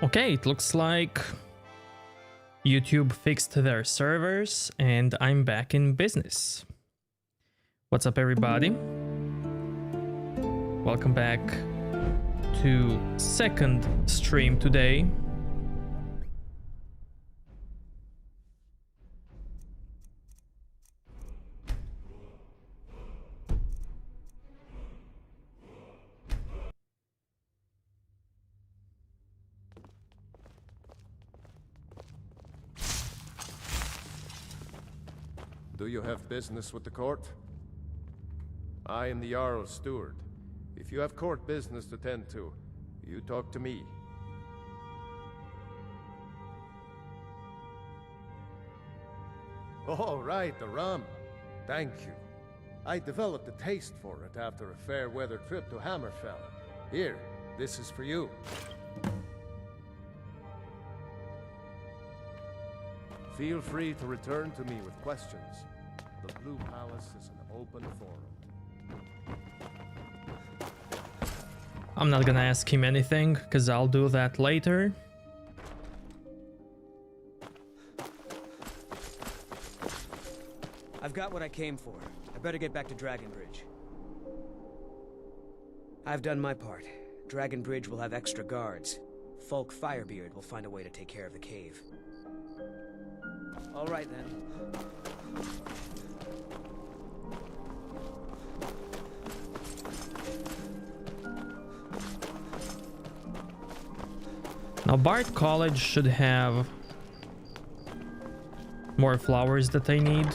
Okay, it looks like YouTube fixed their servers and I'm back in business. What's up, everybody? Welcome back to second stream today. Do you have business with the court? I am the Jarl's steward. If you have court business to tend to, you talk to me. Oh, right, the rum. Thank you. I developed a taste for it after a fair weather trip to Hammerfell. Here, this is for you. Feel free to return to me with questions. The Blue Palace is an open forum. I'm not gonna ask him anything, because I'll do that later. I've got what I came for. I better get back to Dragonbridge. I've done my part. Dragonbridge will have extra guards. Folk Firebeard will find a way to take care of the cave. All right, then. Now, Bard College should have more flowers that I need.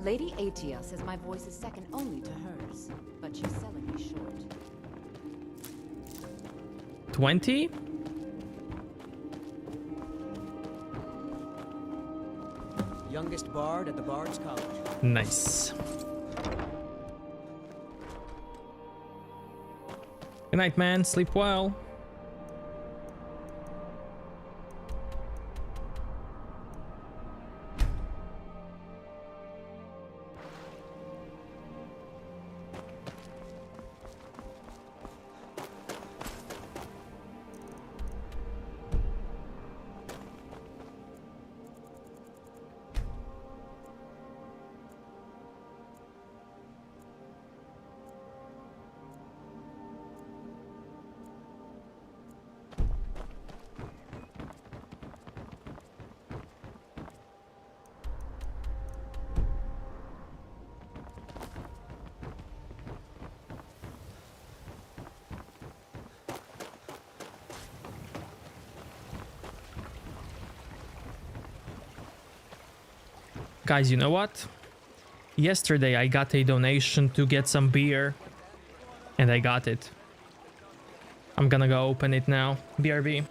Lady Atia says my voice is second only to hers, but she's selling me short. 20? Youngest bard at the Bard's College. Nice. Good night, man. Sleep well. Guys, you know what? Yesterday I got a donation to get some beer, and I got it. I'm gonna go open it now. BRB.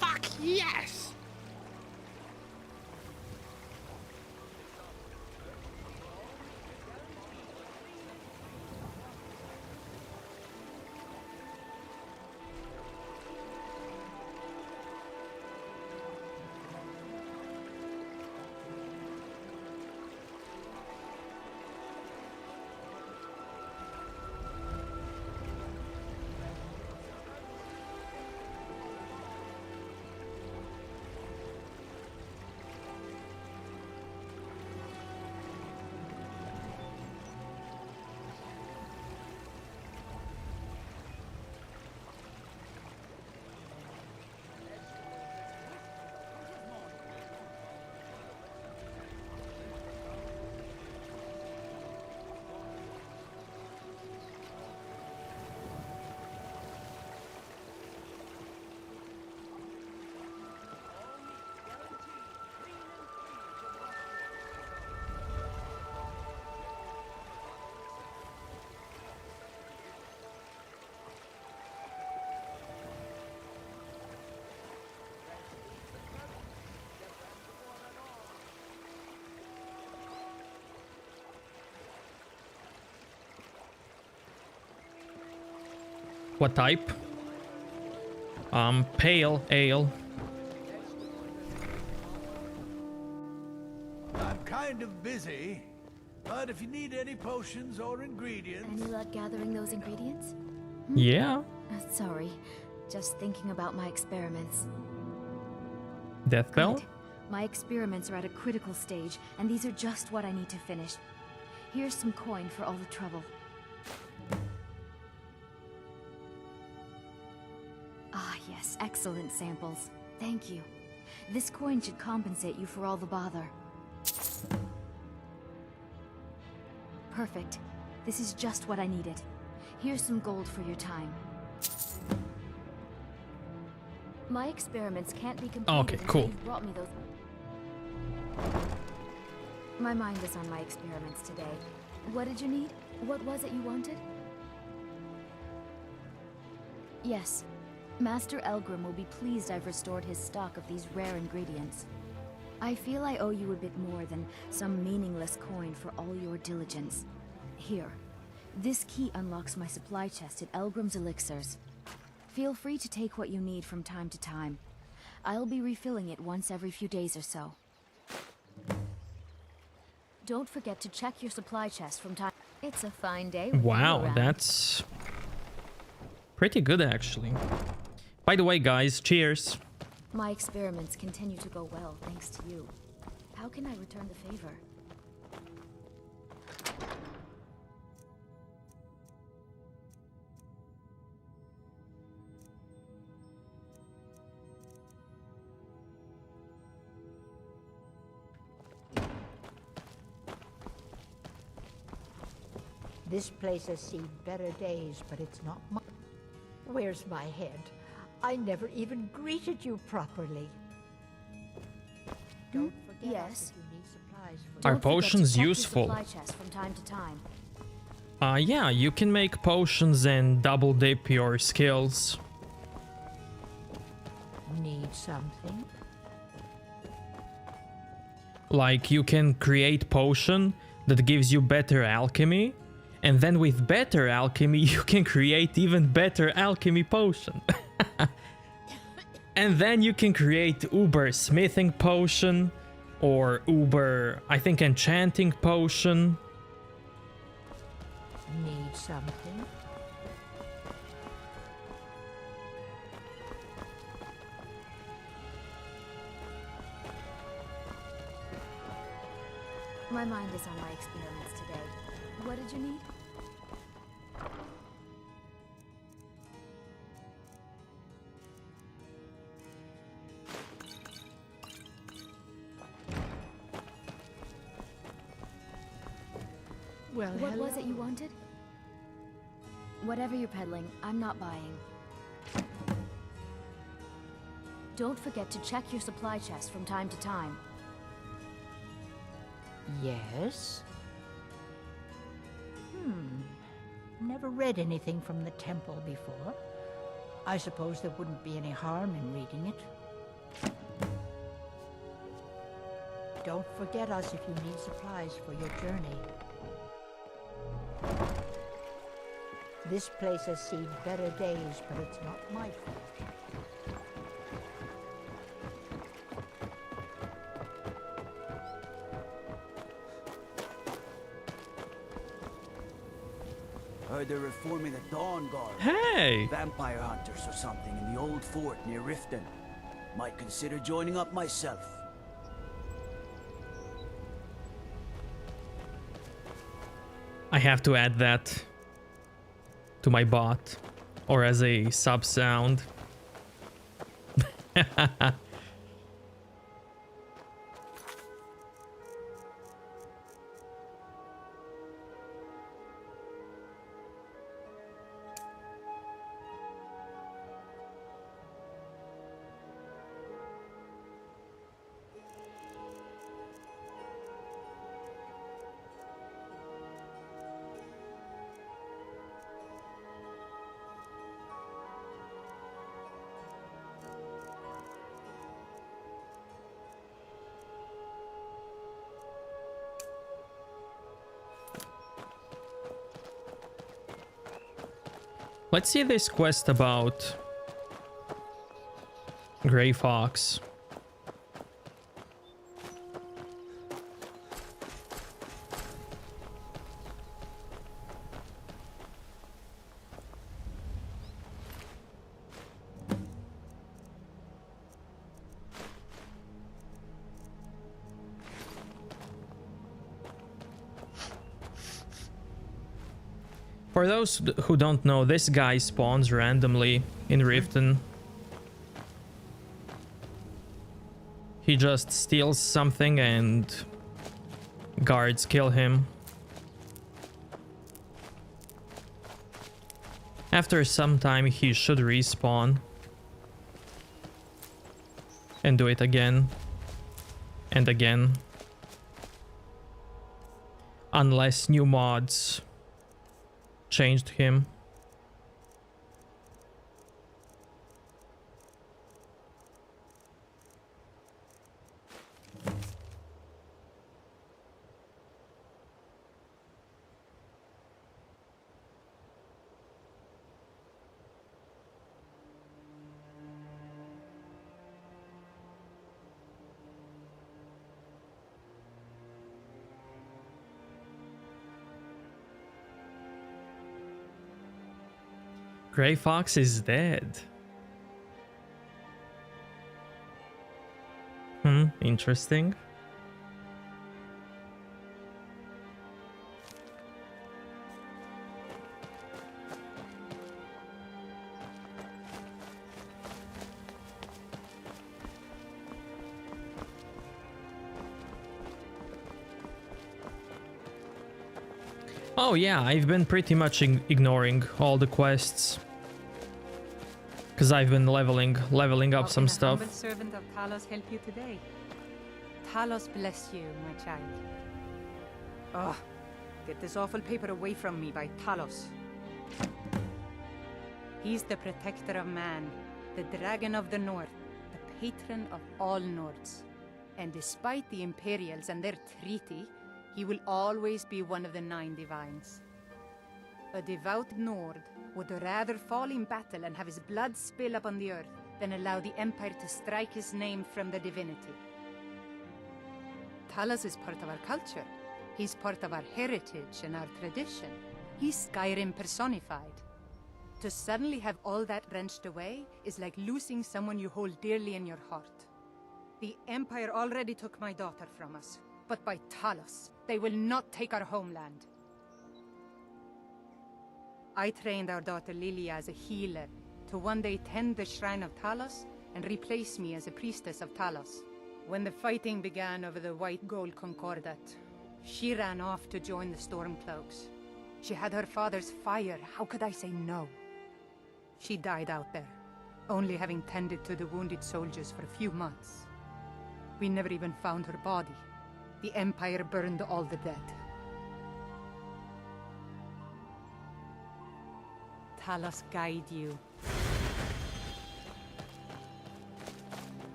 Fuck yes! What type? Pale ale. I'm kind of busy, but if you need any potions or ingredients... Any luck gathering those ingredients? Yeah. Sorry, just thinking about my experiments. Death bell? Good. My experiments are at a critical stage, and these are just what I need to finish. Here's some coin for all the trouble. Ah, yes, excellent samples. Thank you. This coin should compensate you for all the bother. Perfect. This is just what I needed. Here's some gold for your time. My experiments can't be completed Okay, until cool. you've brought me those. My mind is on my experiments today. What did you need? What was it you wanted? Yes. Master Elgrim will be pleased I've restored his stock of these rare ingredients. I feel I owe you a bit more than some meaningless coin for all your diligence. Here. This key unlocks my supply chest at Elgrim's Elixirs. Feel free to take what you need from time to time. I'll be refilling it once every few days or so. Don't forget to check your supply chest from time. It's a fine day. with you Wow, around. that's pretty good actually. By the way, guys, cheers. My experiments continue to go well thanks to you. How can I return the favor? This place has seen better days, but it's not my... Where's my head? I never even greeted you properly. Don't forget Yes. us if you need supplies for Are Don't forget to potions check your useful? supply chest from time to time. Yeah, you can make potions and double dip your skills. Need something? Like, you can create potion that gives you better alchemy, and then with better alchemy, you can create even better alchemy potion. And then you can create uber smithing potion, or uber, I think, enchanting potion. Need something? My mind is on my experiments today. What did you need? Well, What was it you wanted? Whatever you're peddling, I'm not buying. Don't forget to check your supply chest from time to time. Yes? Never read anything from the temple before. I suppose there wouldn't be any harm in reading it. Don't forget us if you need supplies for your journey. This place has seen better days, but it's not my fault. Heard they're reforming the Dawn Guard. Hey! Vampire hunters or something in the old fort near Riften. Might consider joining up myself. I have to add that to my bot, or as a sub sound. Let's see this quest about Grey Fox. For those who don't know, this guy spawns randomly in Riften. He just steals something and guards kill him. After some time he should respawn and do it again and again. Unless new mods changed him. Grey Fox is dead. Interesting. Oh yeah, I've been pretty much ignoring all the quests. Because I've been leveling up some stuff. How can a humble servant of Talos help you today? Talos bless you, my child. Oh, get this awful paper away from me by Talos. He's the protector of man, the dragon of the north, the patron of all Nords. And despite the Imperials and their treaty, he will always be one of the 9 divines. A devout Nord would rather fall in battle and have his blood spill upon the earth than allow the Empire to strike his name from the divinity. Talos is part of our culture. He's part of our heritage and our tradition. He's Skyrim personified. To suddenly have all that wrenched away is like losing someone you hold dearly in your heart. The Empire already took my daughter from us, but by Talos, they will not take our homeland. I trained our daughter Lilia as a healer to one day tend the shrine of Talos and replace me as a priestess of Talos. When the fighting began over the white gold concordat, she ran off to join the Stormcloaks. She had her father's fire, how could I say no? She died out there, only having tended to the wounded soldiers for a few months. We never even found her body. The Empire burned all the dead. Talos guide you.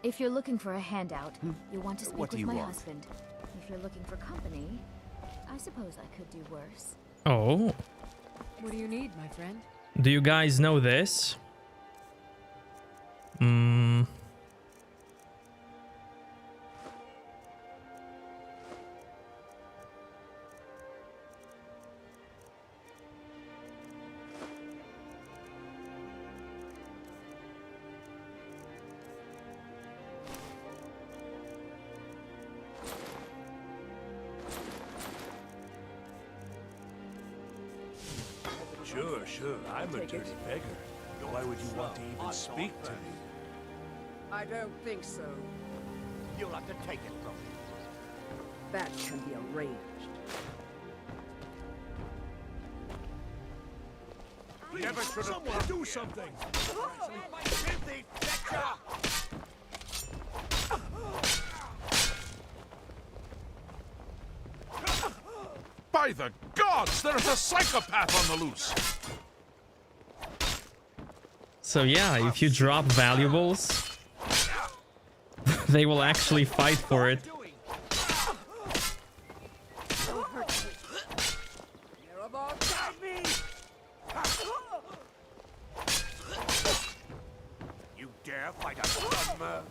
If you're looking for a handout, you want to speak What do with you my want? husband. If you're looking for company, I suppose I could do worse. Oh. What do you need, my friend? Do you guys know this? Sure, I'm a dirty beggar. Why would you want to even speak to me? I don't think so. You'll have to take it from me. That can be arranged. Never should have. Someone do something! Filthy fetcher! By the gods, there's a psychopath on the loose! So yeah, if you drop valuables, they will actually fight for it. You dare fight a gunmer?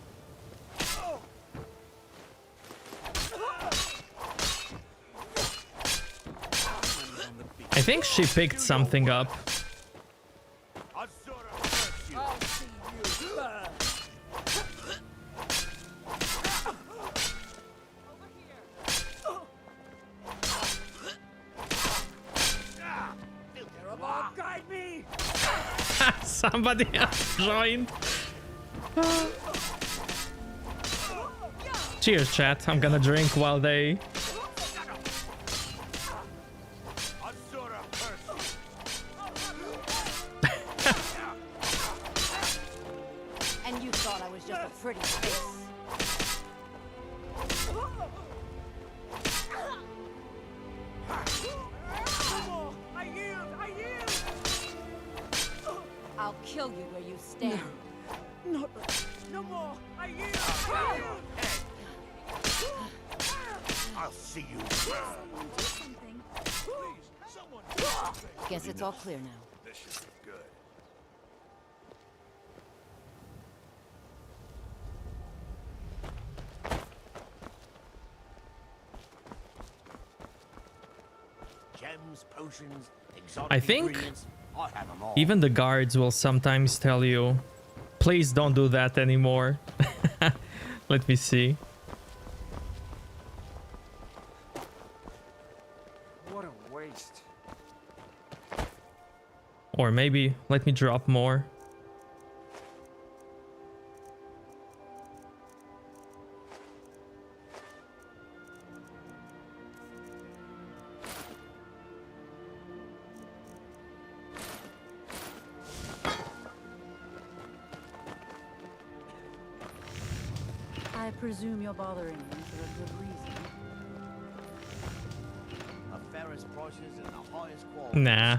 I think she picked something up. Somebody else joined. Cheers, chat. I'm gonna drink while they... And you thought I was just a pretty face. I'll kill you where you stand. No more. I yield. I'll see you burn. Guess it's all clear now. This should be good. Gems, potions, exotic I think ingredients. I have them all. even the guards will sometimes tell you, please don't do that anymore. Let me see. What a waste. Or maybe let me drop more. I presume you're bothering me for a good reason. The fairest prices and the highest quality. Nah.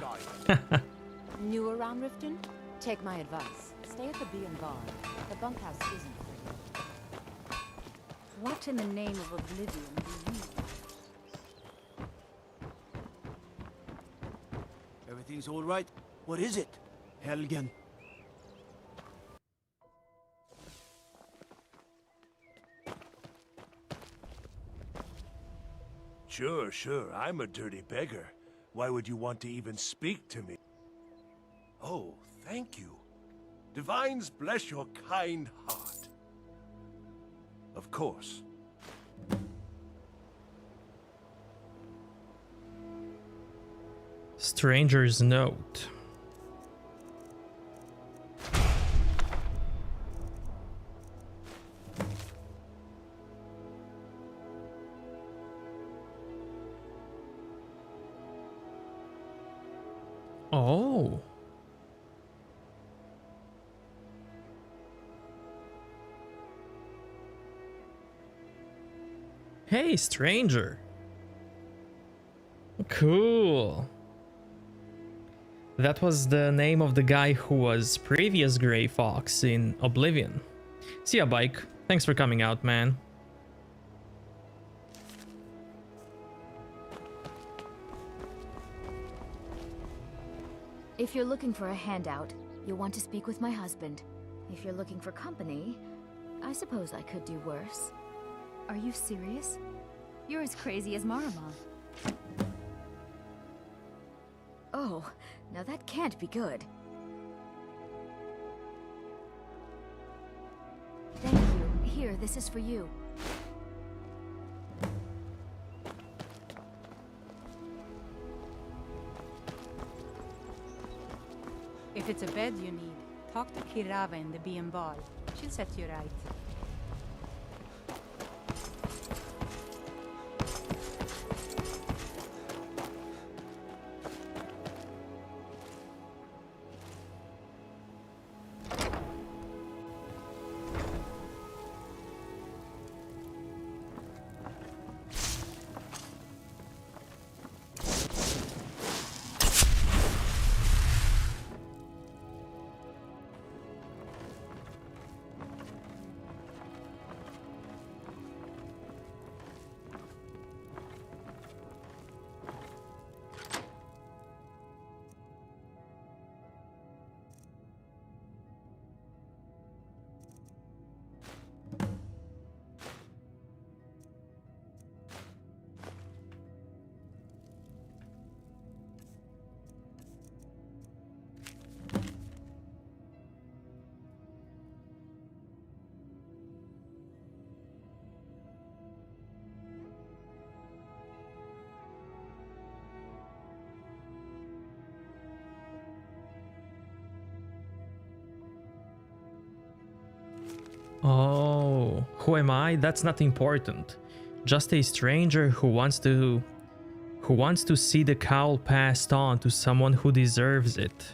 New around Riften? Take my advice. Stay at the Bee and Bar. The bunkhouse isn't for you. What in the name of oblivion do you want? Everything's all right. What is it, Helgen? Sure. I'm a dirty beggar. Why would you want to even speak to me? Oh, thank you. Divines bless your kind heart. Of course. Stranger's note. Oh. Hey, stranger. Cool. That was the name of the guy who was previous Grey Fox in Oblivion. See ya, Bike. Thanks for coming out, man. If you're looking for a handout, you'll want to speak with my husband. If you're looking for company, I suppose I could do worse. Are you serious? You're as crazy as Marama. Oh, now that can't be good. Thank you. Here, this is for you. If it's a bed you need, talk to Kirava in the Bee and Bar. She'll set you right. Oh, who am I? That's not important. Just a stranger who wants to see the cowl passed on to someone who deserves it.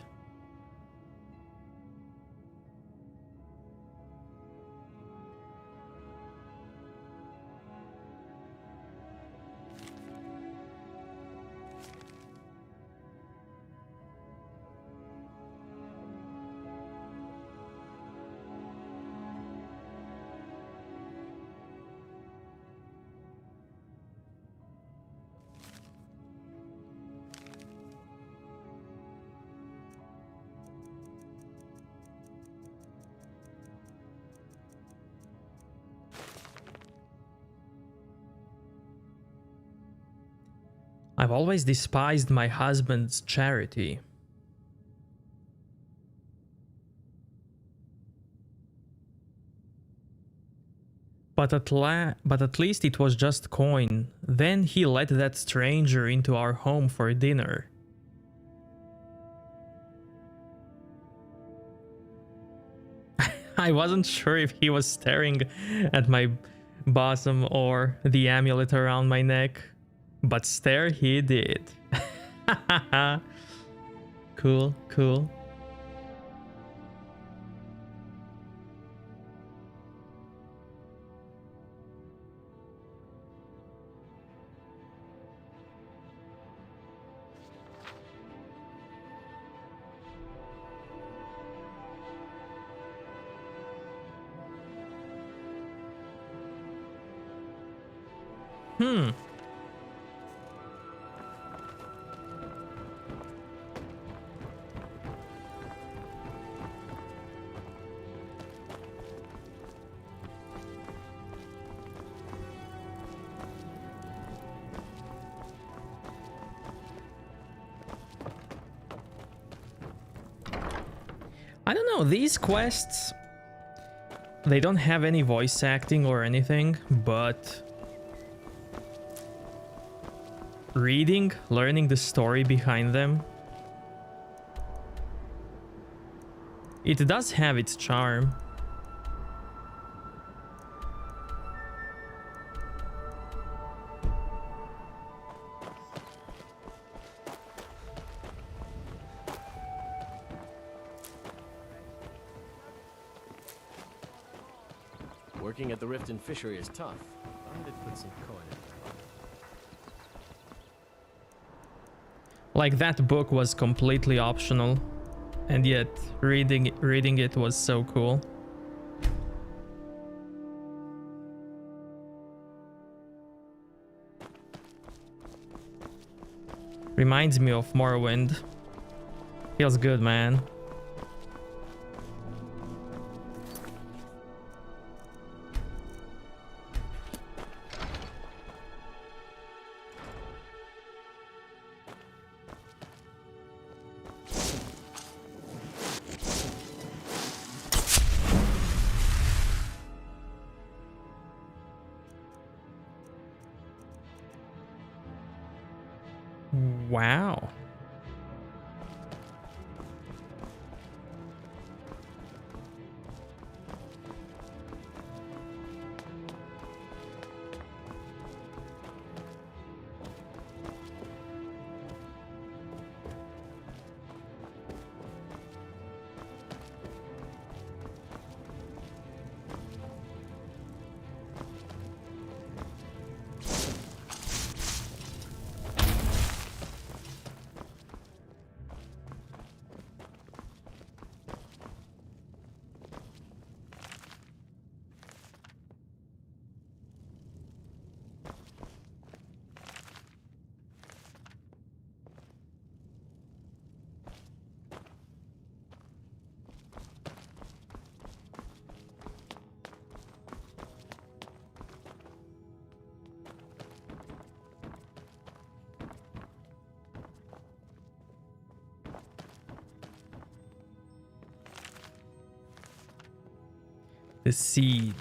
I've always despised my husband's charity. But at least it was just coin. Then he let that stranger into our home for dinner. I wasn't sure if he was staring at my bosom or the amulet around my neck. But stare he did. Cool, cool. I don't know, these quests, they don't have any voice acting or anything, but learning the story behind them, it does have its charm. Working at the Riften fishery is tough. I did put some coin in there. Like, that book was completely optional, and yet reading it was so cool. Reminds me of Morrowind. Feels good, man. Wow. The seed.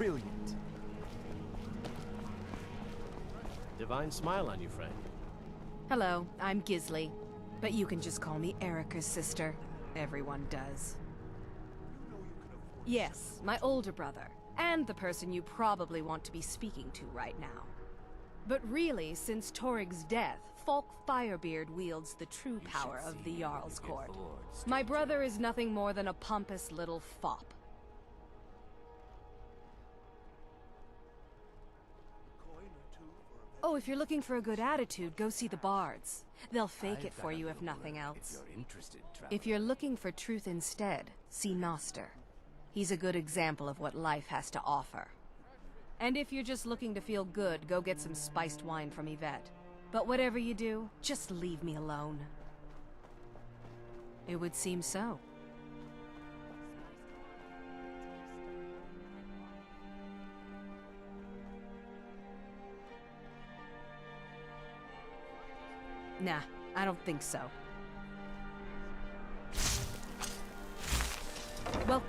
brilliant. Divine smile on you, friend. Hello, I'm Gisley. But you can just call me Erica's sister. Everyone does. Yes, my older brother. And the person you probably want to be speaking to right now. But really, since Torig's death, Falk Firebeard wields the true power of the Jarl's court. My brother is nothing more than a pompous little fop. Oh, if you're looking for a good attitude, go see the bards. They'll fake it for you if nothing else. If you're looking for truth instead, see Noster. He's a good example of what life has to offer. And if you're just looking to feel good, go get some spiced wine from Yvette. But whatever you do, just leave me alone. It would seem so. Nah, I don't think so. Well...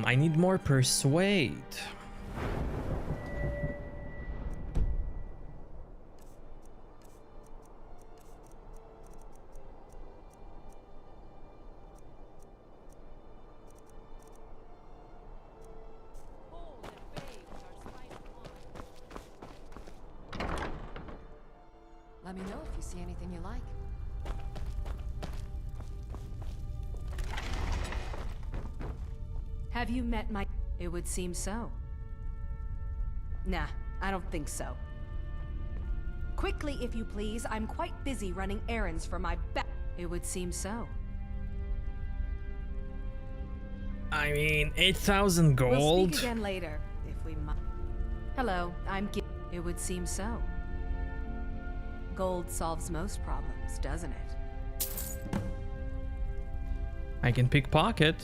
I need more persuade. Let me know if you see anything you like. Have you met my... It would seem so. Nah, I don't think so. Quickly, if you please. I'm quite busy running errands for my It would seem so. I mean, 8,000 gold? We'll speak again later, if we might. Hello, I'm It would seem so. Gold solves most problems, doesn't it? I can pickpocket.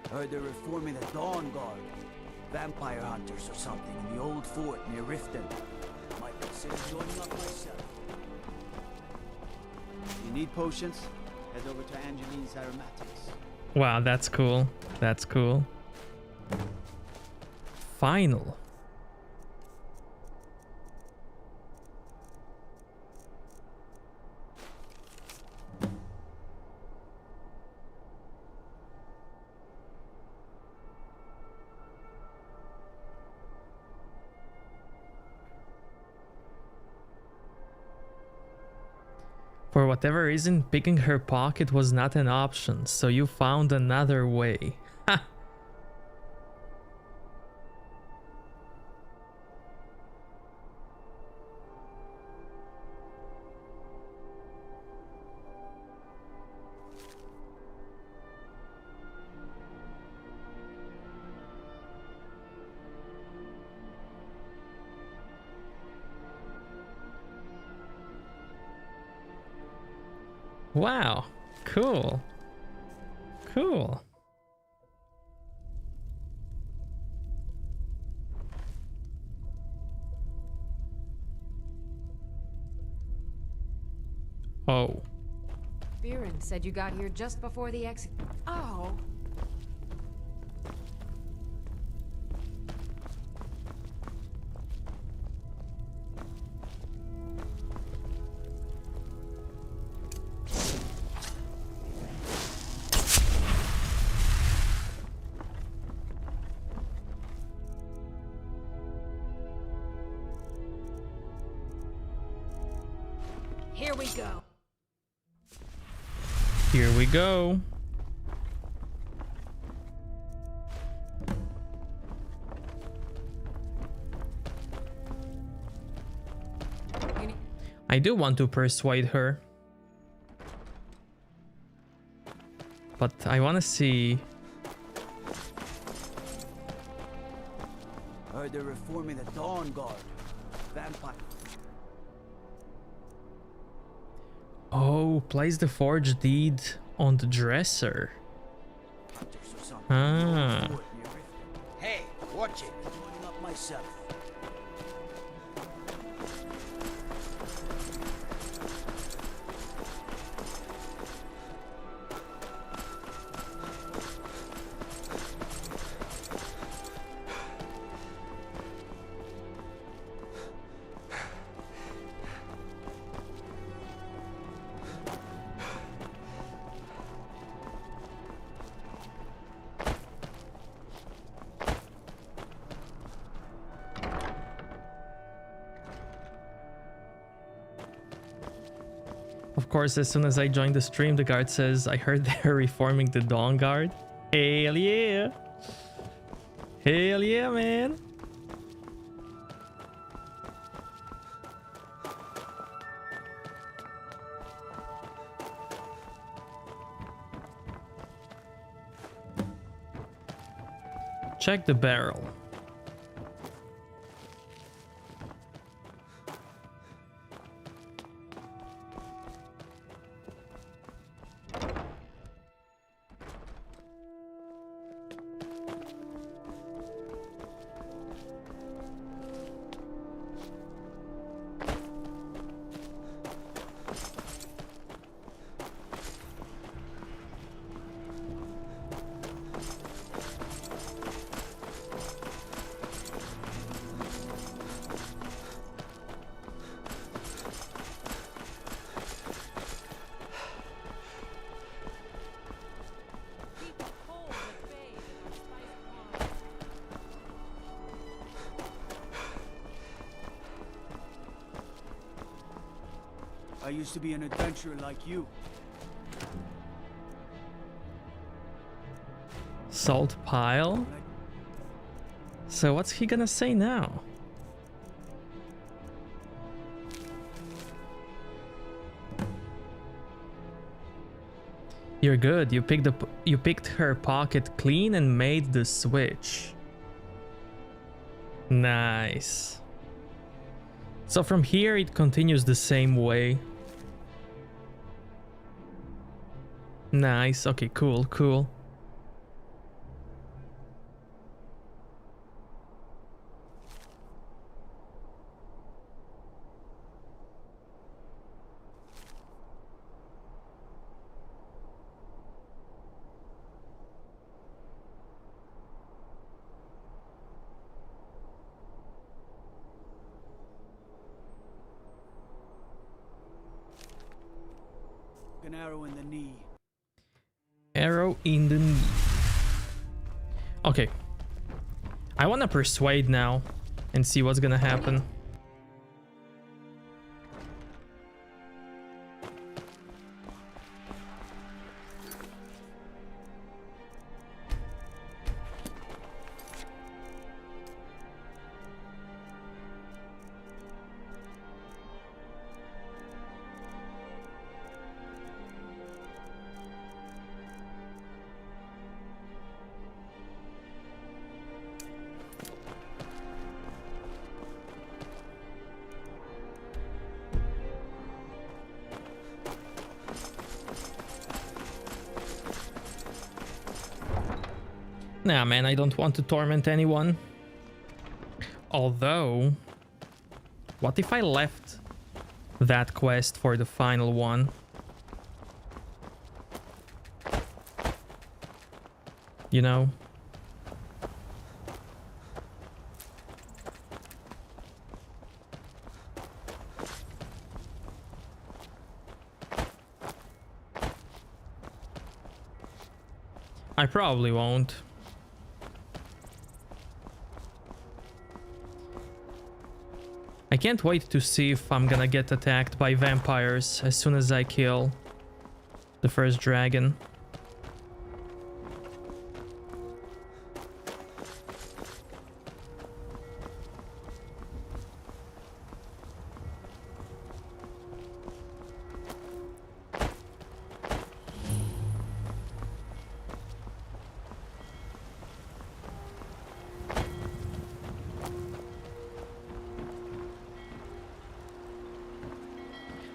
Heard they're reforming the Dawn Guard. Vampire hunters or something in the old fort near Riften. Might consider joining up myself. You need potions? Head over to Angeline's Aromatics. Wow, that's cool. That's cool. Final. For whatever reason, picking her pocket was not an option, so you found another way. Ha! Wow, cool. Cool. Oh. Biren said you got here just before the exit. Oh. Here we go. Here we go. I do want to persuade her. But I want to see... Heard they're reforming the Dawn Guard. Vampire. Oh, place the forged deed on the dresser. Ah. Hey, watch it. Joining up myself. Of course, as soon as I joined the stream, the guard says, I heard they're reforming the Dawn Guard. Hell yeah! Hell yeah, man! Check the barrel. I used to be an adventurer like you. Salt pile? So what's he gonna say now? You're good. You picked her pocket clean and made the switch. Nice. So from here it continues the same way. Nice. Okay, cool, cool. An arrow in the knee. Arrow in the knee. Okay. I want to persuade now and see what's gonna happen. Nah, man, I don't want to torment anyone. Although, what if I left that quest for the final one? You know? I probably won't. I can't wait to see if I'm gonna get attacked by vampires as soon as I kill the first dragon.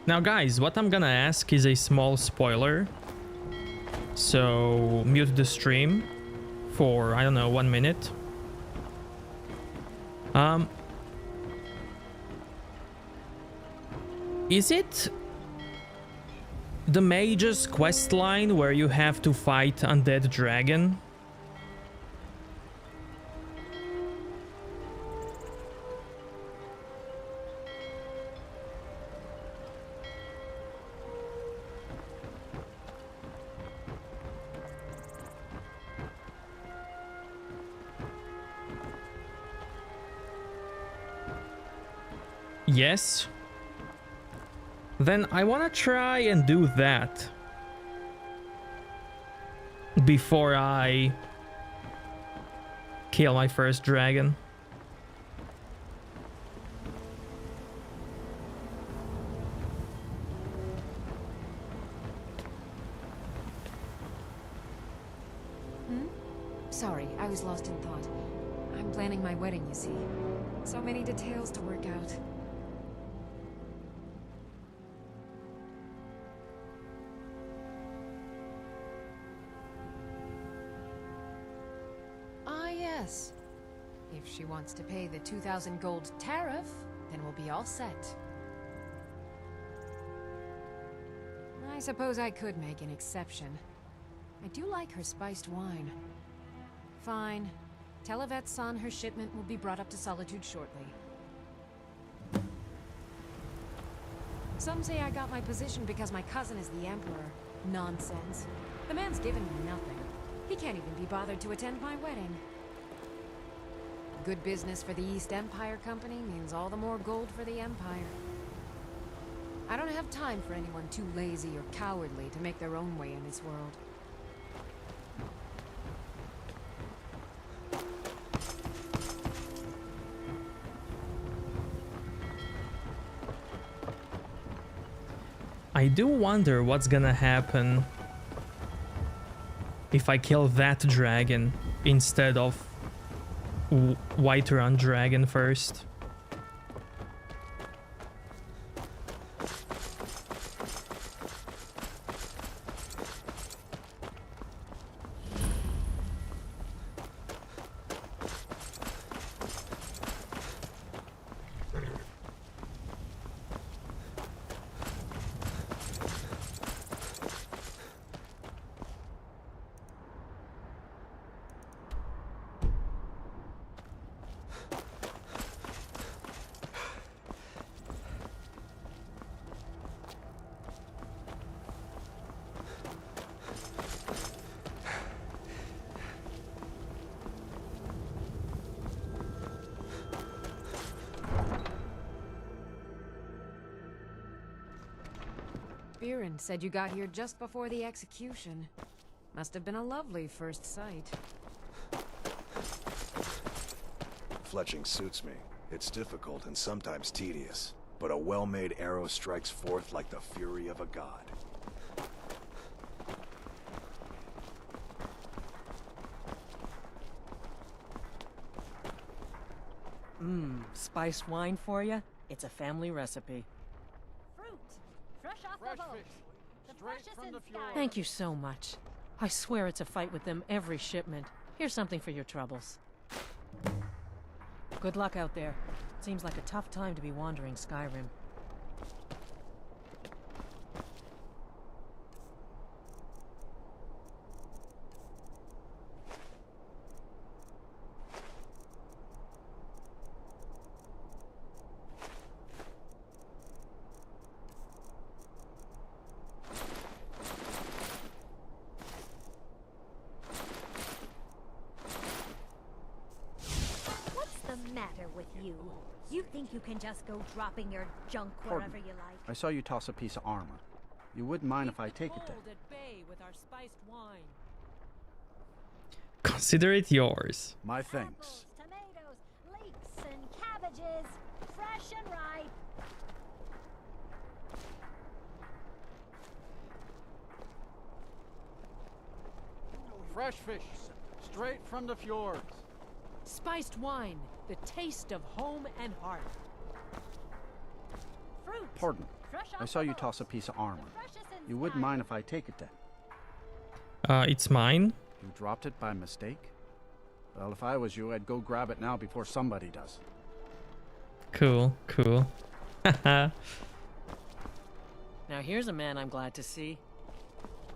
Now guys, what I'm gonna ask is a small spoiler. So mute the stream for, I don't know, 1 minute. Is it the Mage's quest line where you have to fight undead dragon? Yes. Then I wanna try and do that before I kill my first dragon. Sorry, I was lost in thought. I'm planning my wedding, you see. So many details to work out. Yes. If she wants to pay the 2,000 gold tariff, then we'll be all set. I suppose I could make an exception. I do like her spiced wine. Fine. Tell Yvette's son her shipment will be brought up to Solitude shortly. Some say I got my position because my cousin is the Emperor. Nonsense. The man's given me nothing. He can't even be bothered to attend my wedding. Good business for the East Empire Company means all the more gold for the Empire. I don't have time for anyone too lazy or cowardly to make their own way in this world. I do wonder what's gonna happen if I kill that dragon instead of Whiterun dragon first. Said you got here just before the execution. Must have been a lovely first sight. Fletching suits me. It's difficult and sometimes tedious, but a well-made arrow strikes forth like the fury of a god. Spiced wine for you? It's a family recipe. Fruit, fresh off the boat. Thank you so much. I swear it's a fight with them every shipment. Here's something for your troubles. Good luck out there. Seems like a tough time to be wandering Skyrim. You think you can just go dropping your junk wherever you like? I saw you toss a piece of armor. You wouldn't mind if I take it then? At bay with our spiced wine. Consider it yours. My thanks. Tomatoes, leeks, and cabbages, fresh and ripe. Fresh fish, straight from the fjords. Spiced wine, the taste of home and heart. Fruit. Pardon. I saw you toss a piece of armor. You wouldn't mind if I take it then? It's mine. You dropped it by mistake? Well, if I was you, I'd go grab it now before somebody does. Cool, cool. Now here's a man I'm glad to see.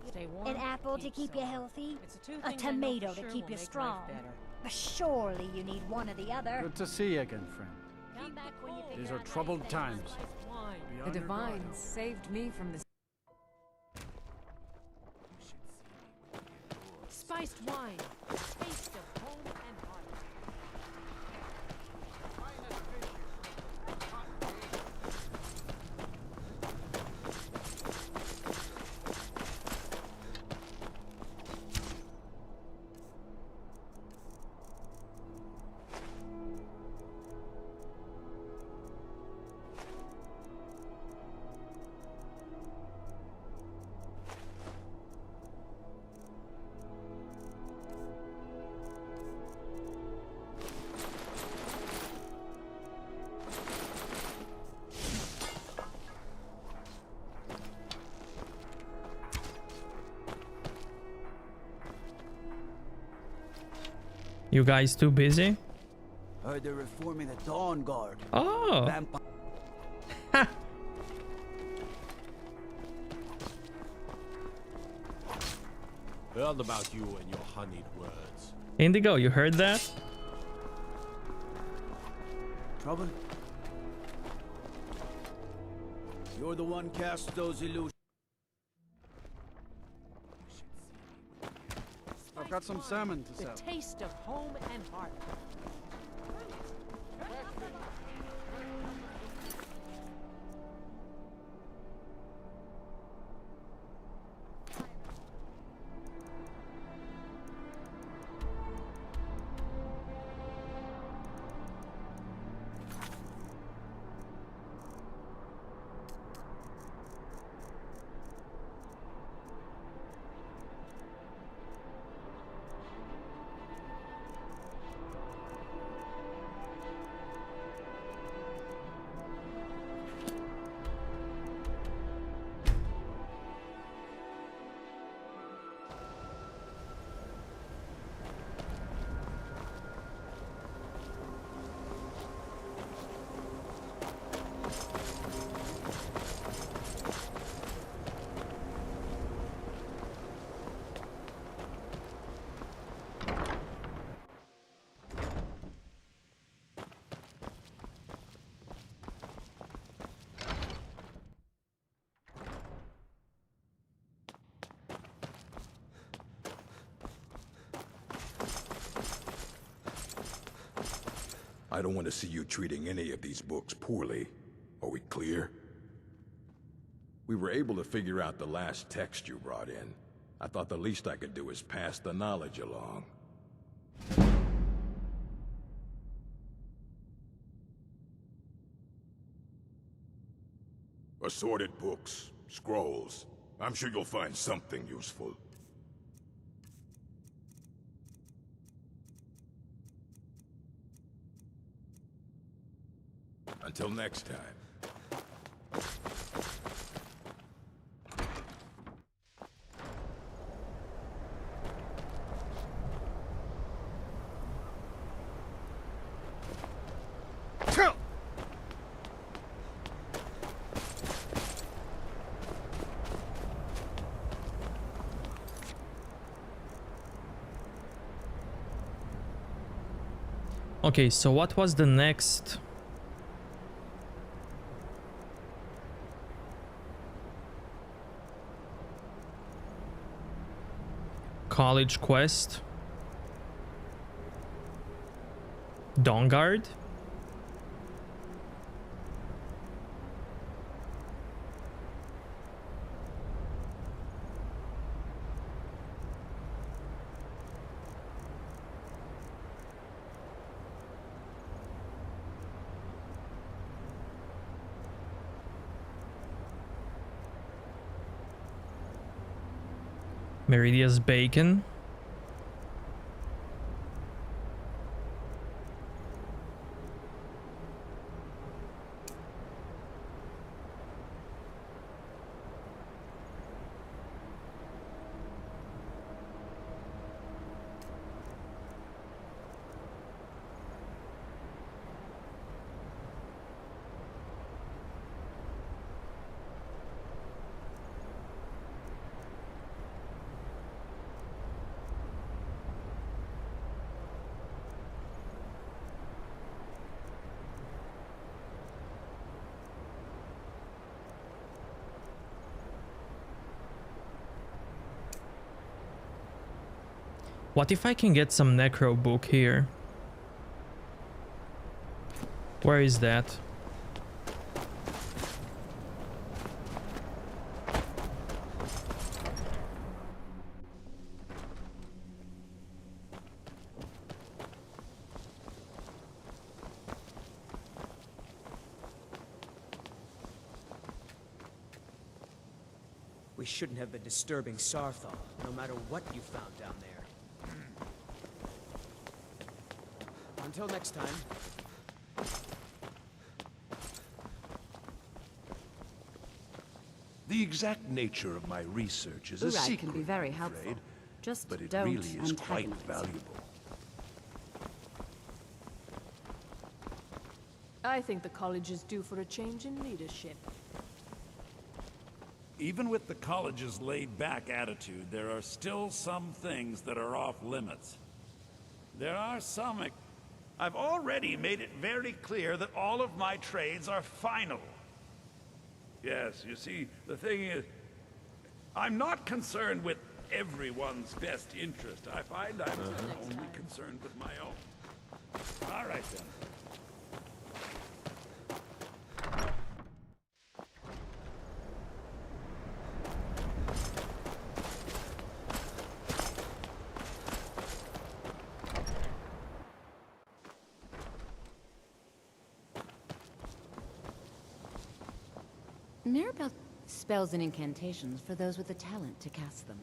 Stay warm, An apple to keep keep you soft. healthy, It's the two a things I know tomato for to sure keep will you make life strong. better. But surely you need one or the other. Good to see you again, friend. Come back when you These figure are out troubled how to times. The Divines saved me from this. Spiced wine, taste of home and heart. You guys too busy? Heard they're reforming the Dawn Guard. Oh. Vampire. Heard about you and your honeyed words. Indigo, you heard that? Trouble? You're the one cast those illusions. I've got some salmon to The sell. taste of home and heart. I don't want to see you treating any of these books poorly. Are we clear? We were able to figure out the last text you brought in. I thought the least I could do is pass the knowledge along. Assorted books, scrolls. I'm sure you'll find something useful. Until next time. Okay, so what was the next? College quest? Dawn Guard? Meridia's Bacon. What if I can get some necro book here? Where is that? We shouldn't have been disturbing Sarthal, no matter what you found down there. Until next time. The exact nature of my research is a Briar secret, can be very I'm helpful. afraid, Just but it don't really is quite antagonize. valuable. I think the college is due for a change in leadership. Even with the college's laid-back attitude, there are still some things that are off limits. There are some... I've already made it very clear that all of my trades are final. Yes, you see, the thing is, I'm not concerned with everyone's best interest. I find I'm only concerned with my own. All right, then. Mirabelle spells and incantations for those with the talent to cast them.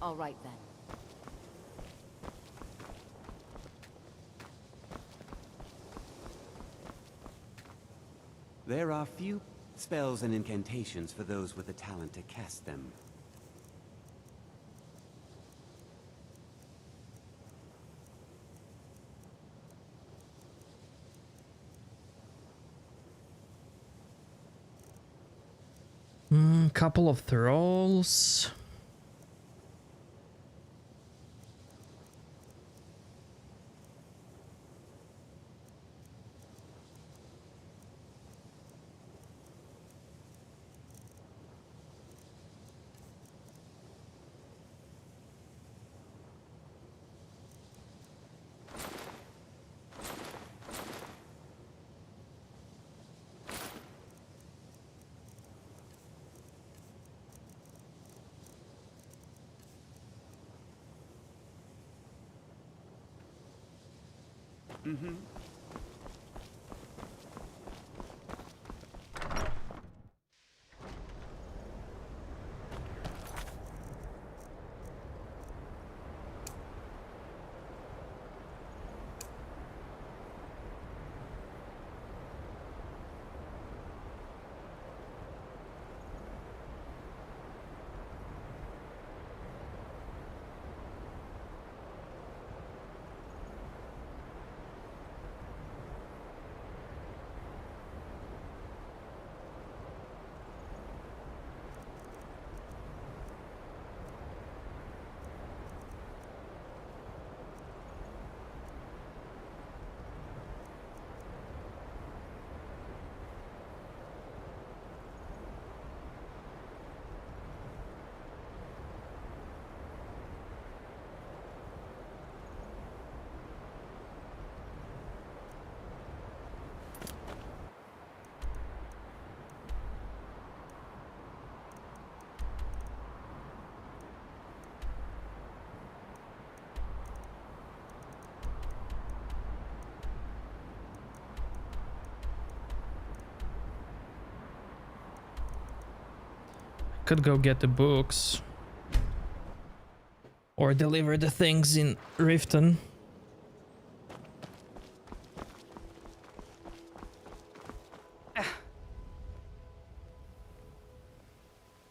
All right then. There are few spells and incantations for those with the talent to cast them. Couple of thralls. Mm-hmm. Could go get the books. Or deliver the things in Riften.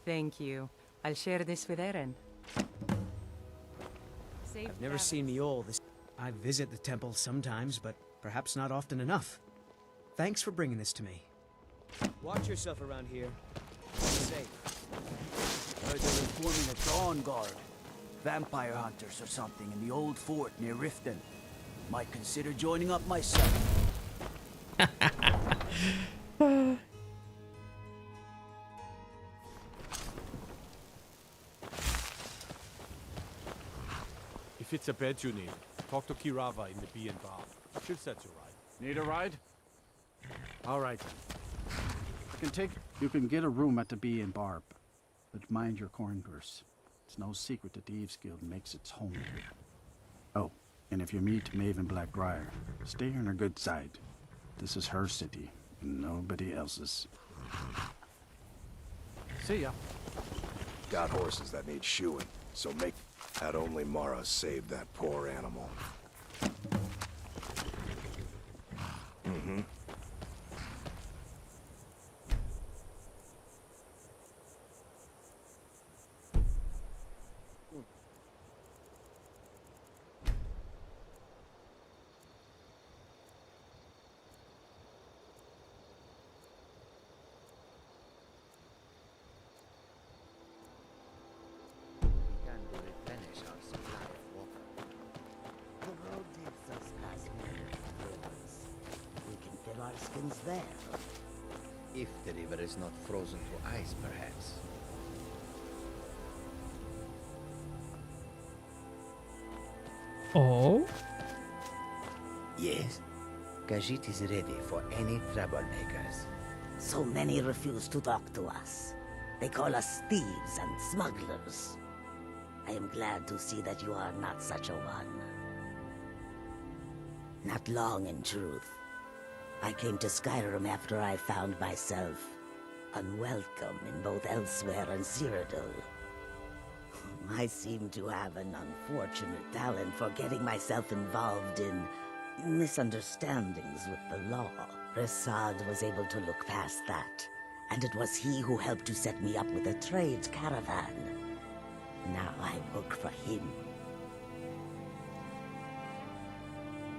Thank you. I'll share this with Eren. I've never seen Miol this. I visit the temple sometimes, but perhaps not often enough. Thanks for bringing this to me. Watch yourself around here. Stay safe. Heard they were forming a Dawn Guard. Vampire hunters or something in the old fort near Riften. Might consider joining up myself. If it's a bed you need, talk to Kirava in the Bee and Bar. She'll set you right. Need a ride? All right. You can get a room at the Bee and Barb, but mind your coin purse. It's no secret that the Eves Guild makes its home here. Oh, and if you meet Maeve and Black Briar, stay on her good side. This is her city, and nobody else's. See ya. Got horses that need shoeing, so make that only Mara saved that poor animal. Mm-hmm. There. If the river is not frozen to ice, perhaps. Oh? Yes. Khajiit is ready for any troublemakers. So many refuse to talk to us. They call us thieves and smugglers. I am glad to see that you are not such a one. Not long, in truth. I came to Skyrim after I found myself unwelcome in both Elsewhere and Cyrodiil. I seem to have an unfortunate talent for getting myself involved in misunderstandings with the law. Resad was able to look past that, and it was he who helped to set me up with a trade caravan. Now I work for him.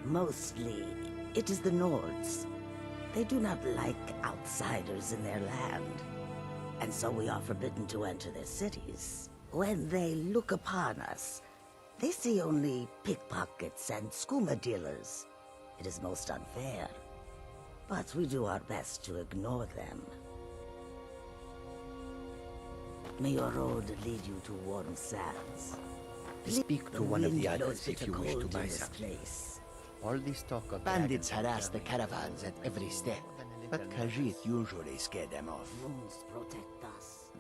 Mostly, it is the Nords. They do not like outsiders in their land, and so we are forbidden to enter their cities. When they look upon us, they see only pickpockets and skooma dealers. It is most unfair, but we do our best to ignore them. May your road lead you to warm sands. Speak to one of the others if you wish to buy something. All this talk of bandits harass the caravans at every step, but Khajiit usually scare them off.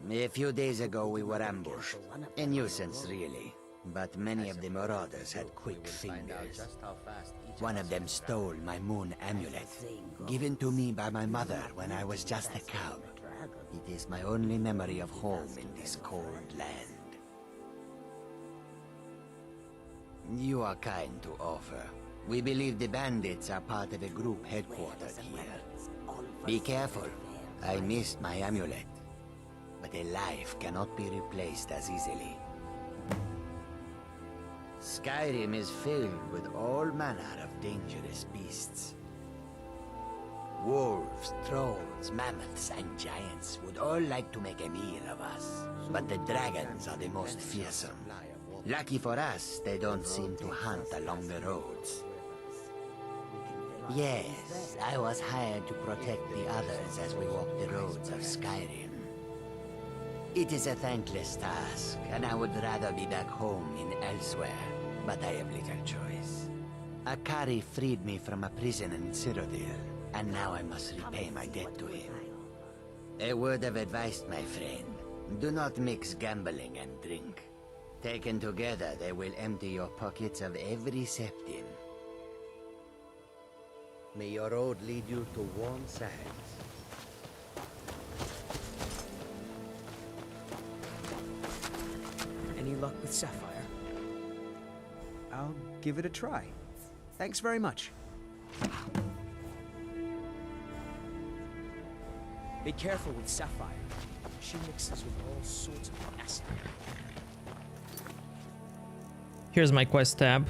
A few days ago we were ambushed. A nuisance, really. But many of the marauders had quick fingers. One of them stole my moon amulet, given to me by my mother when I was just a cub. It is my only memory of home in this cold land. You are kind to offer. We believe the bandits are part of a group headquartered here. Be careful. I missed my amulet. But a life cannot be replaced as easily. Skyrim is filled with all manner of dangerous beasts. Wolves, trolls, mammoths, and giants would all like to make a meal of us. But the dragons are the most fearsome. Lucky for us, they don't seem to hunt along the roads. Yes, I was hired to protect the others as we walk the roads of Skyrim. It is a thankless task, and I would rather be back home in Elsewhere, but I have little choice. Akari freed me from a prison in Cyrodiil, and now I must repay my debt to him. A word of advice, my friend. Do not mix gambling and drink. Taken together, they will empty your pockets of every septim. May your road lead you to warm sands. Any luck with Sapphire? I'll give it a try. Thanks very much. Be careful with Sapphire. She mixes with all sorts of acid. Here's my quest tab.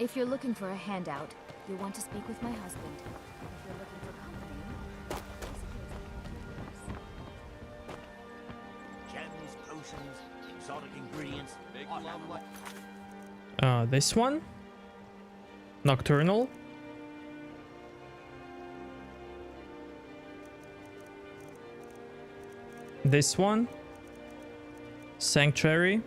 If you're looking for a handout, you'll want to speak with my husband. If you're looking for company, Gems, potions, exotic ingredients. This one? Nocturnal? This one? Sanctuary?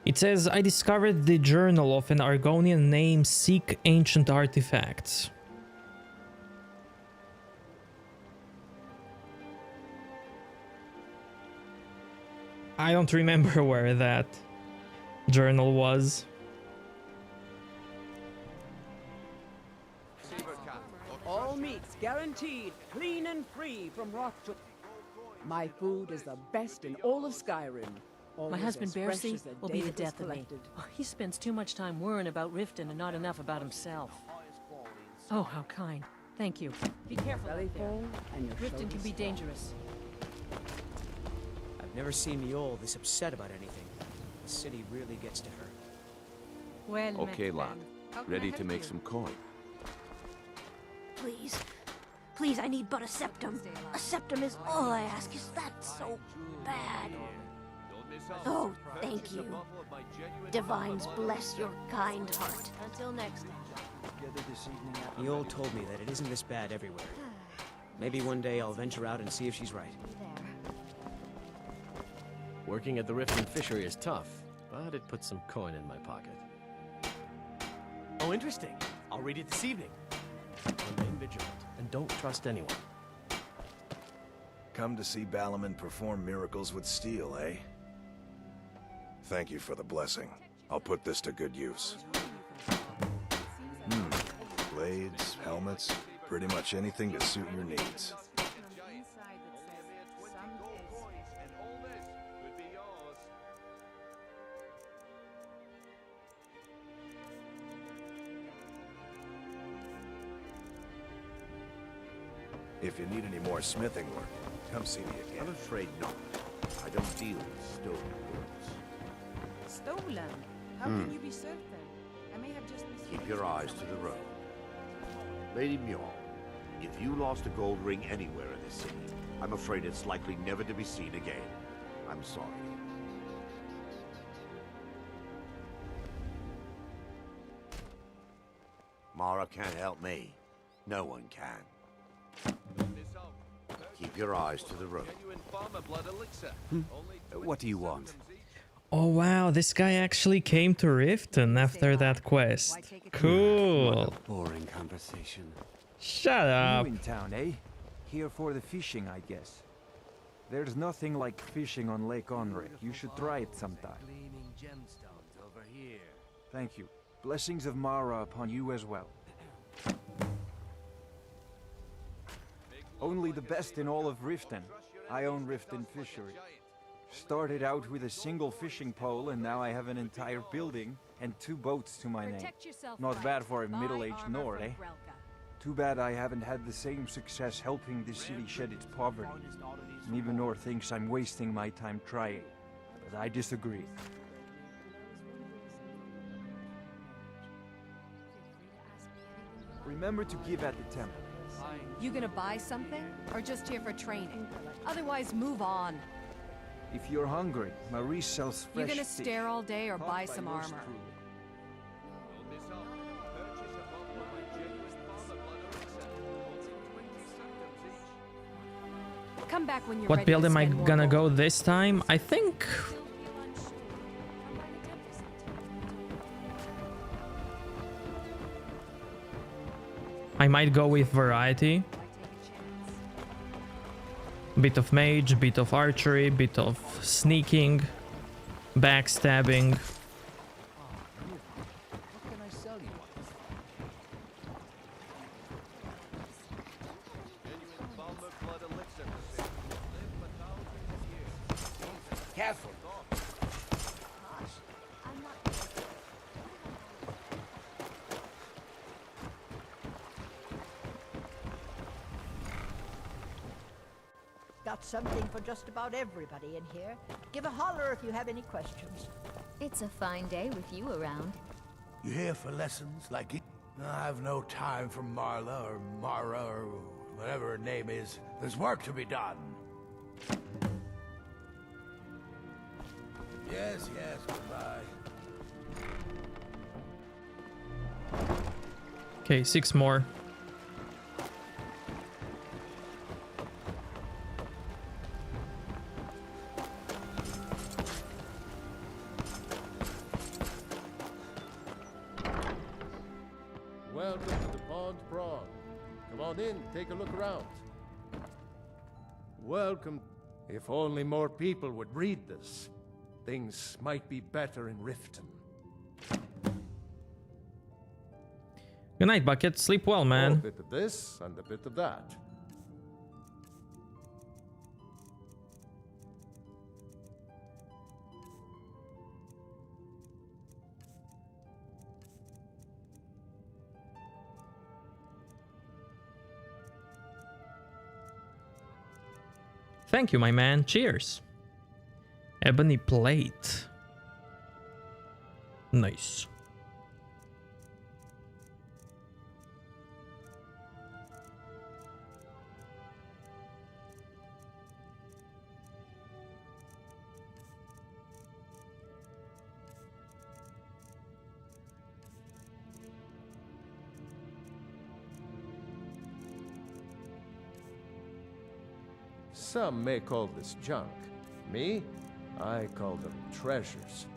It says, I discovered the journal of an Argonian named Seek Ancient Artifacts. I don't remember where that journal was. All meats guaranteed, clean and free from rot. My food is the best in all of Skyrim. My Always husband as fresh Bercy as the will day be the it was death of me. collected. Oh, he spends too much time worrying about Riften and not enough about himself. Oh, how kind. Thank you. Be careful out there. And your Riften can shoulders be fall. dangerous. I've never seen Miol this upset about anything. The city really gets to her. Well, Okay, lad. Ready to make some coin. Please. Please, I need but a septum. A septum is all I ask. Is that so bad? Oh, thank you. Divines bless your kind heart. Until next time. Miol told me that it isn't this bad everywhere. Maybe one day I'll venture out and see if she's right. Working at the Riften fishery is tough, but it puts some coin in my pocket. Oh, interesting. I'll read it this evening. Remain vigilant, and don't trust anyone. Come to see Balaman perform miracles with steel, eh? Thank you for the blessing. I'll put this to good use. Blades, helmets, pretty much anything to suit your needs. If you need any more smithing work, come see me again. I'm afraid not. I don't deal with stolen goods. Stolen? How can you be certain? I may have just misread Keep your eyes to the road. Lady Mjolnir, if you lost a gold ring anywhere in this city, I'm afraid it's likely never to be seen again. I'm sorry. Mara can't help me. No one can. Keep your eyes to the road. What do you want? Oh wow, this guy actually came to Riften after that quest. Cool. Boring conversation. Shut up. New in town, eh? Here for the fishing, I guess. There's nothing like fishing on Lake Onrek. You should try it sometime. Gleaming gemstones over here. Thank you. Blessings of Mara upon you as well. Only the best in all of Riften. I own Riften Fishery. Started out with a single fishing pole, and now I have an entire building and 2 boats to my name. Not bad for a middle-aged Nord, eh? Too bad I haven't had the same success helping the city shed its poverty. Nibelnor thinks I'm wasting my time trying, but I disagree. Remember to give at the temple. You gonna buy something, or just here for training? Otherwise, move on. If you're hungry, Marie sells fresh You gonna fish. stare all day or Caught buy by some yours armor? truly. Come back when you're What ready build to am I spend more gonna gold. go this time? I think... I might go with variety. Bit of mage, bit of archery, bit of sneaking, backstabbing. got something for just about everybody in here. Give a holler if you have any questions. It's a fine day with you around. You here for lessons like it? I've no time for Marla or Mara or whatever her name is. There's work to be done. Yes, goodbye. Okay, 6 more. Welcome to the Pond Prawn. Come on in, take a look around. Welcome. If only more people would read this, things might be better in Riften. Good night, Bucket. Sleep well, man. A bit of this and a bit of that. Thank you, my man. Cheers. Ebony plate. Nice. Some may call this junk. Me, I call them treasures.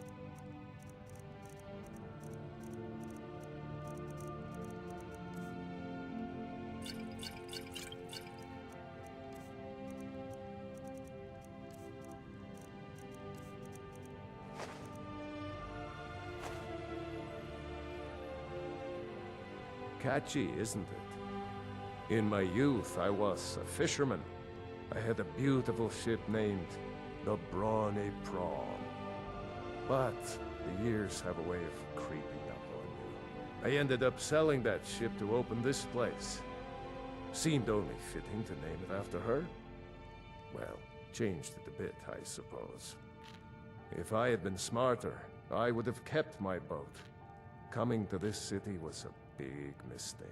Catchy, isn't it? In my youth, I was a fisherman. I had a beautiful ship named the Brawny Prawn. But the years have a way of creeping up on you. I ended up selling that ship to open this place. Seemed only fitting to name it after her. Well, changed it a bit, I suppose. If I had been smarter, I would have kept my boat. Coming to this city was a big mistake.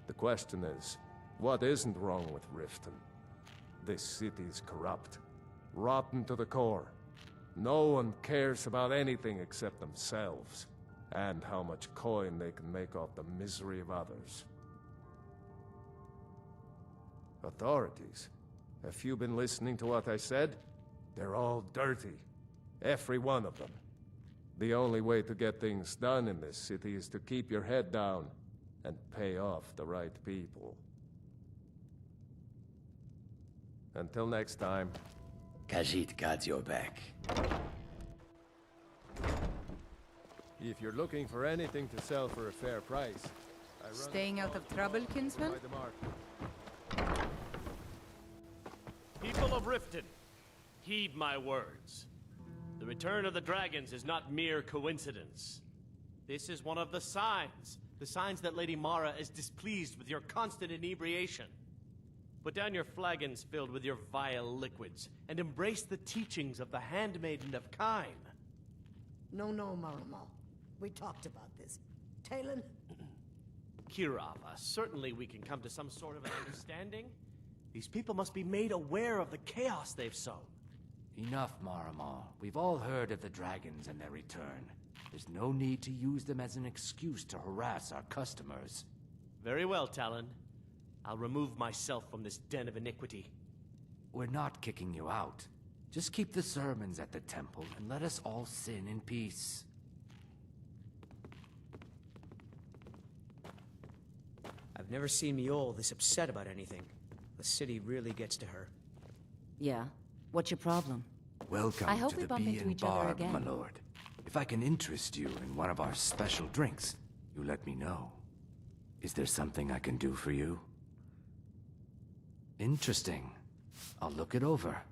The question is, what isn't wrong with Riften? This city's corrupt, rotten to the core. No one cares about anything except themselves, and how much coin they can make off the misery of others. Authorities, have you been listening to what I said? They're all dirty, every one of them. The only way to get things done in this city is to keep your head down and pay off the right people. Until next time. Khajiit got your back. If you're looking for anything to sell for a fair price, Staying out of trouble, kinsman? People of Riften, heed my words. The return of the dragons is not mere coincidence. This is one of the signs that Lady Mara is displeased with your constant inebriation. Put down your flagons filled with your vile liquids, and embrace the teachings of the Handmaiden of Kyne. No, Marama. We talked about this. Talon? Kirava, certainly we can come to some sort of an understanding. These people must be made aware of the chaos they've sown. Enough, Marama. We've all heard of the dragons and their return. There's no need to use them as an excuse to harass our customers. Very well, Talon. I'll remove myself from this den of iniquity. We're not kicking you out. Just keep the sermons at the temple and let us all sin in peace. I've never seen Miol this upset about anything. The city really gets to her. Yeah? What's your problem? Welcome I hope to we the bump Bee into and each other Barb, again. my lord. If I can interest you in one of our special drinks, you let me know. Is there something I can do for you? Interesting. I'll look it over.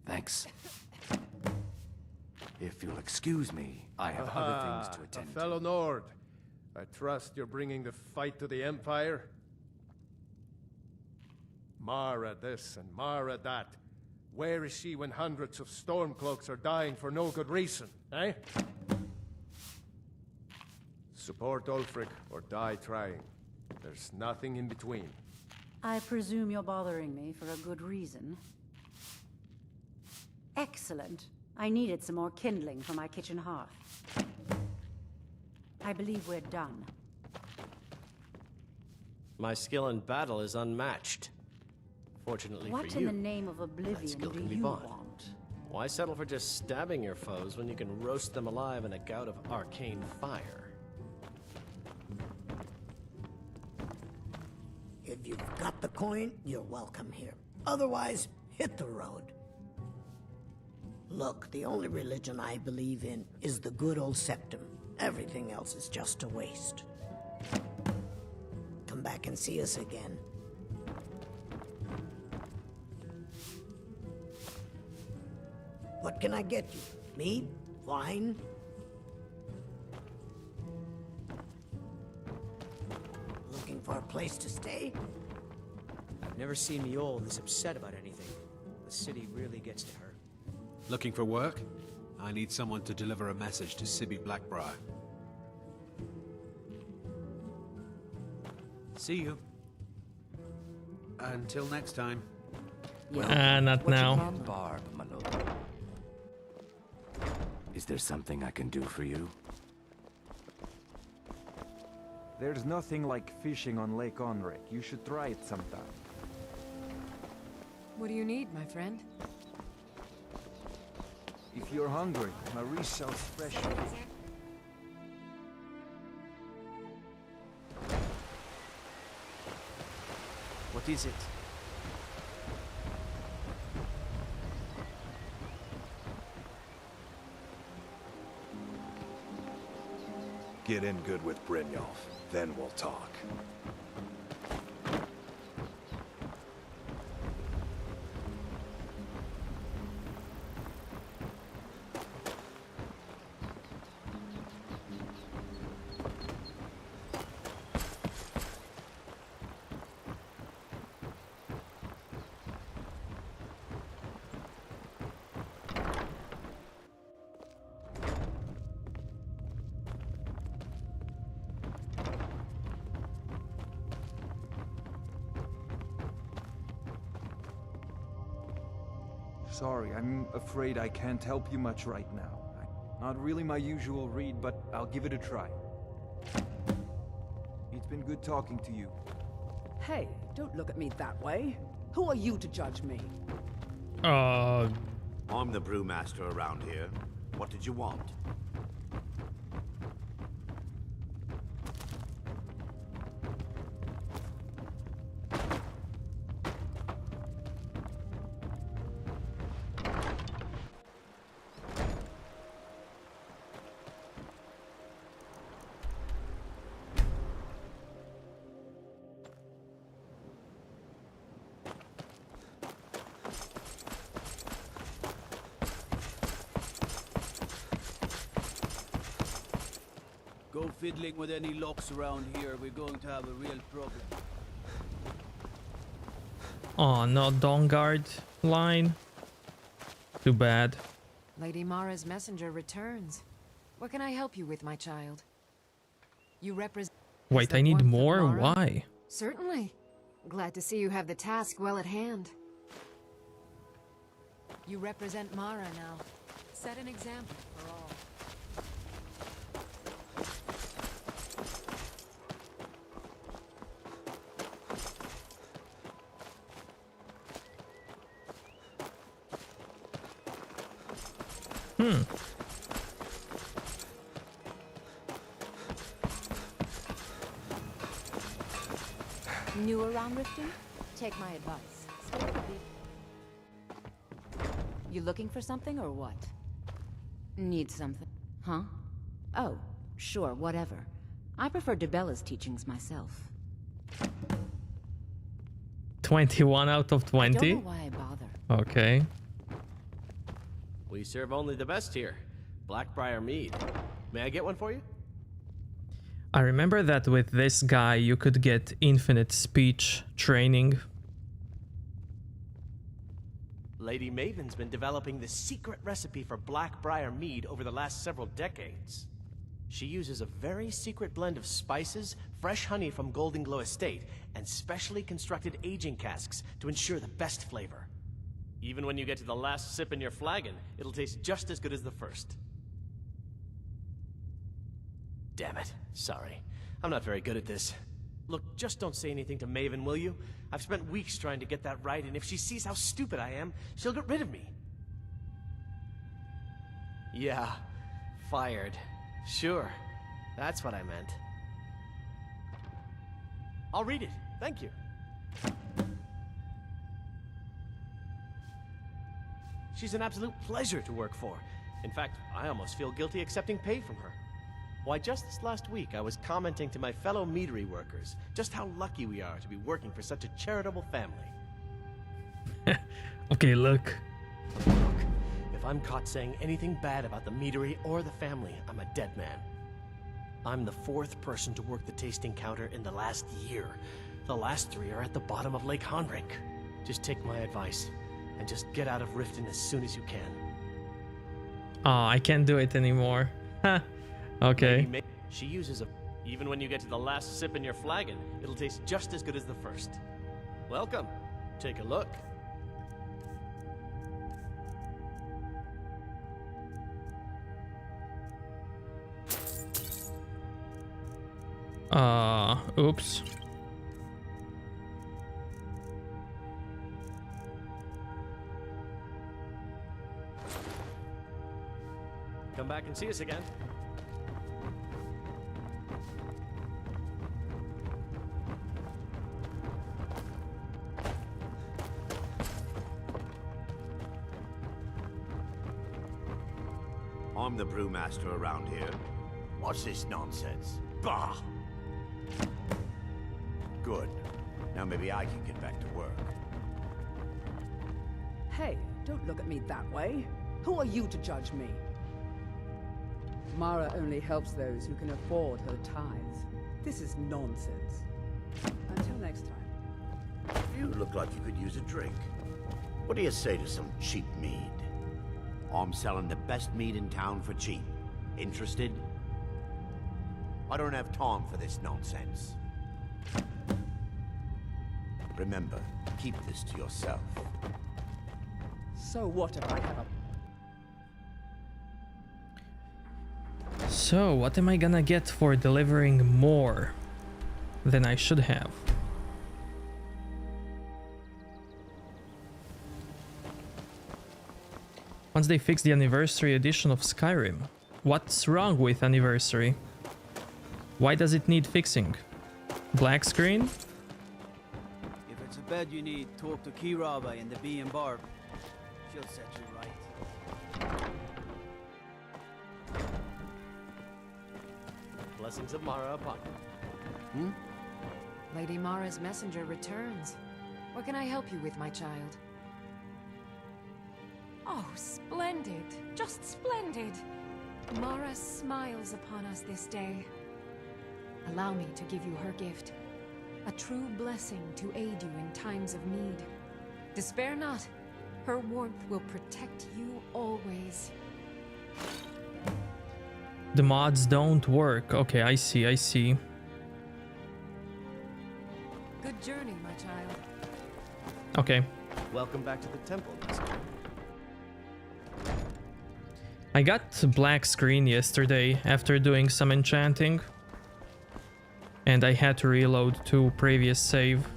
Thanks. If you'll excuse me, I have other things to attend to. Fellow Nord, I trust you're bringing the fight to the Empire? Mara this and Mara that. Where is she when hundreds of Stormcloaks are dying for no good reason, eh? Support Ulfric or die trying. There's nothing in between. I presume you're bothering me for a good reason. Excellent. I needed some more kindling for my kitchen hearth. I believe we're done. My skill in battle is unmatched. Fortunately What for in you, the name of that oblivion skill do can be you bought. want? Why settle for just stabbing your foes when you can roast them alive in a gout of arcane fire? If you've got the coin, you're welcome here. Otherwise, hit the road. Look, the only religion I believe in is the good old septum. Everything else is just a waste. Come back and see us again. What can I get you? Mead? Wine? Looking for a place to stay? I've never seen Mjolnir this upset about anything. The city really gets to her. Looking for work? I need someone to deliver a message to Sibby Blackbriar. See you. Until next time. Not now. Barb, my lord. Is there something I can do for you? There's nothing like fishing on Lake Onric. You should try it sometime. What do you need, my friend? If you're hungry, Marie sells fresh fish. What is it? Get in good with Brynjolf, then we'll talk. Sorry, I'm afraid I can't help you much right now. Not really my usual read, but I'll give it a try. It's been good talking to you. Hey, don't look at me that way. Who are you to judge me? I'm the brewmaster around here. What did you want? Go fiddling with any locks around here. We're going to have a real problem. Oh, no Dawnguard line. Too bad. Lady Mara's messenger returns. What can I help you with, my child? You represent... Wait, I need more? Why? Certainly. Glad to see you have the task well at hand. You represent Mara now. Set an example for all. New around Riften? Take my advice. Stay with me. You looking for something or what? Need something? Huh? Oh, sure, whatever. I prefer Debella's teachings myself. 21 out of 20? I don't know why I bother. Okay. We serve only the best here. Blackbriar Mead. May I get one for you? I remember that with this guy you could get infinite speech training. Lady Maven's been developing the secret recipe for Black Briar Mead over the last several decades. She uses a very secret blend of spices, fresh honey from Golden Glow Estate, and specially constructed aging casks to ensure the best flavor. Even when you get to the last sip in your flagon, it'll taste just as good as the first. Damn it. Sorry. I'm not very good at this. Look, just don't say anything to Maven, will you? I've spent weeks trying to get that right, and if she sees how stupid I am, she'll get rid of me. Yeah, fired. Sure, that's what I meant. I'll read it. Thank you. She's an absolute pleasure to work for. In fact, I almost feel guilty accepting pay from her. Why, just this last week, I was commenting to my fellow meadery workers just how lucky we are to be working for such a charitable family. Okay, look. Look, if I'm caught saying anything bad about the meadery or the family, I'm a dead man. I'm the 4th person to work the tasting counter in the last year. The last 3 are at the bottom of Lake Honrink. Just take my advice, and just get out of Riften as soon as you can. Aw, I can't do it anymore. Huh. Okay. She uses a... Even when you get to the last sip in your flagon, it'll taste just as good as the first. Welcome. Take a look. Oops. Come back and see us again. I'm the brewmaster around here. What's this nonsense? Bah! Good. Now maybe I can get back to work. Hey, don't look at me that way. Who are you to judge me? Mara only helps those who can afford her tithes. This is nonsense. Until next time. You look like you could use a drink. What do you say to some cheap mead? I'm selling the best mead in town for cheap. Interested? I don't have time for this nonsense. Remember, keep this to yourself. So what if I have a... So, what am I gonna get for delivering more than I should have? Once they fix the Anniversary Edition of Skyrim. What's wrong with Anniversary? Why does it need fixing? Black screen? If it's a bed you need, talk to Kiraba in the Bee and Barb. She'll set you right. Blessings of Mara upon you. Lady Mara's messenger returns. What can I help you with, my child? Oh, splendid. Just splendid. Mara smiles upon us this day. Allow me to give you her gift. A true blessing to aid you in times of need. Despair not. Her warmth will protect you always. The mods don't work. Okay, I see, I see. Good journey, my child. Okay. Welcome back to the temple, Master. I got black screen yesterday after doing some enchanting. And I had to reload to previous save.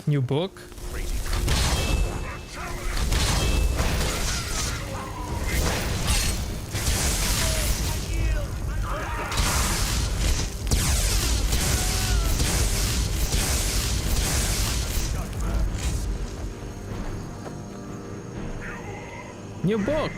New book. New book.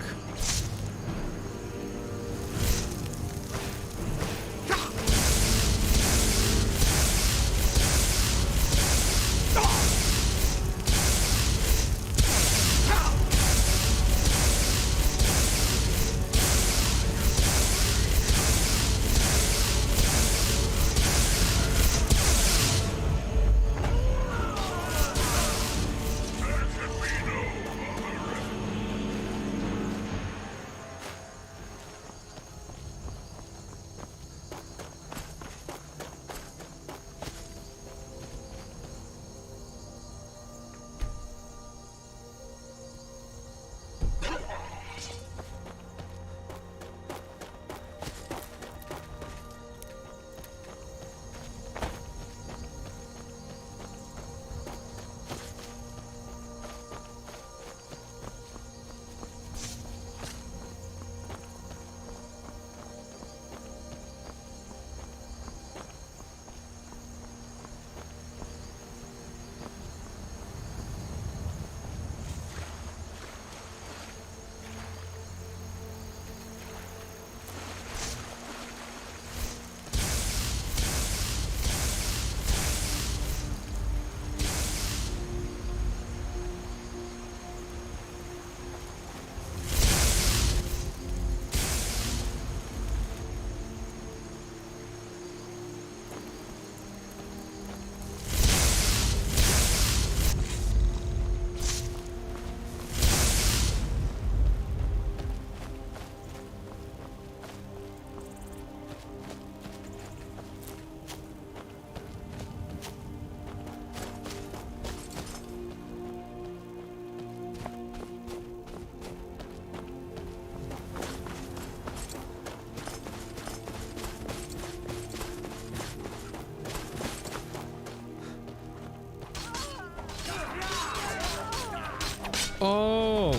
Oh,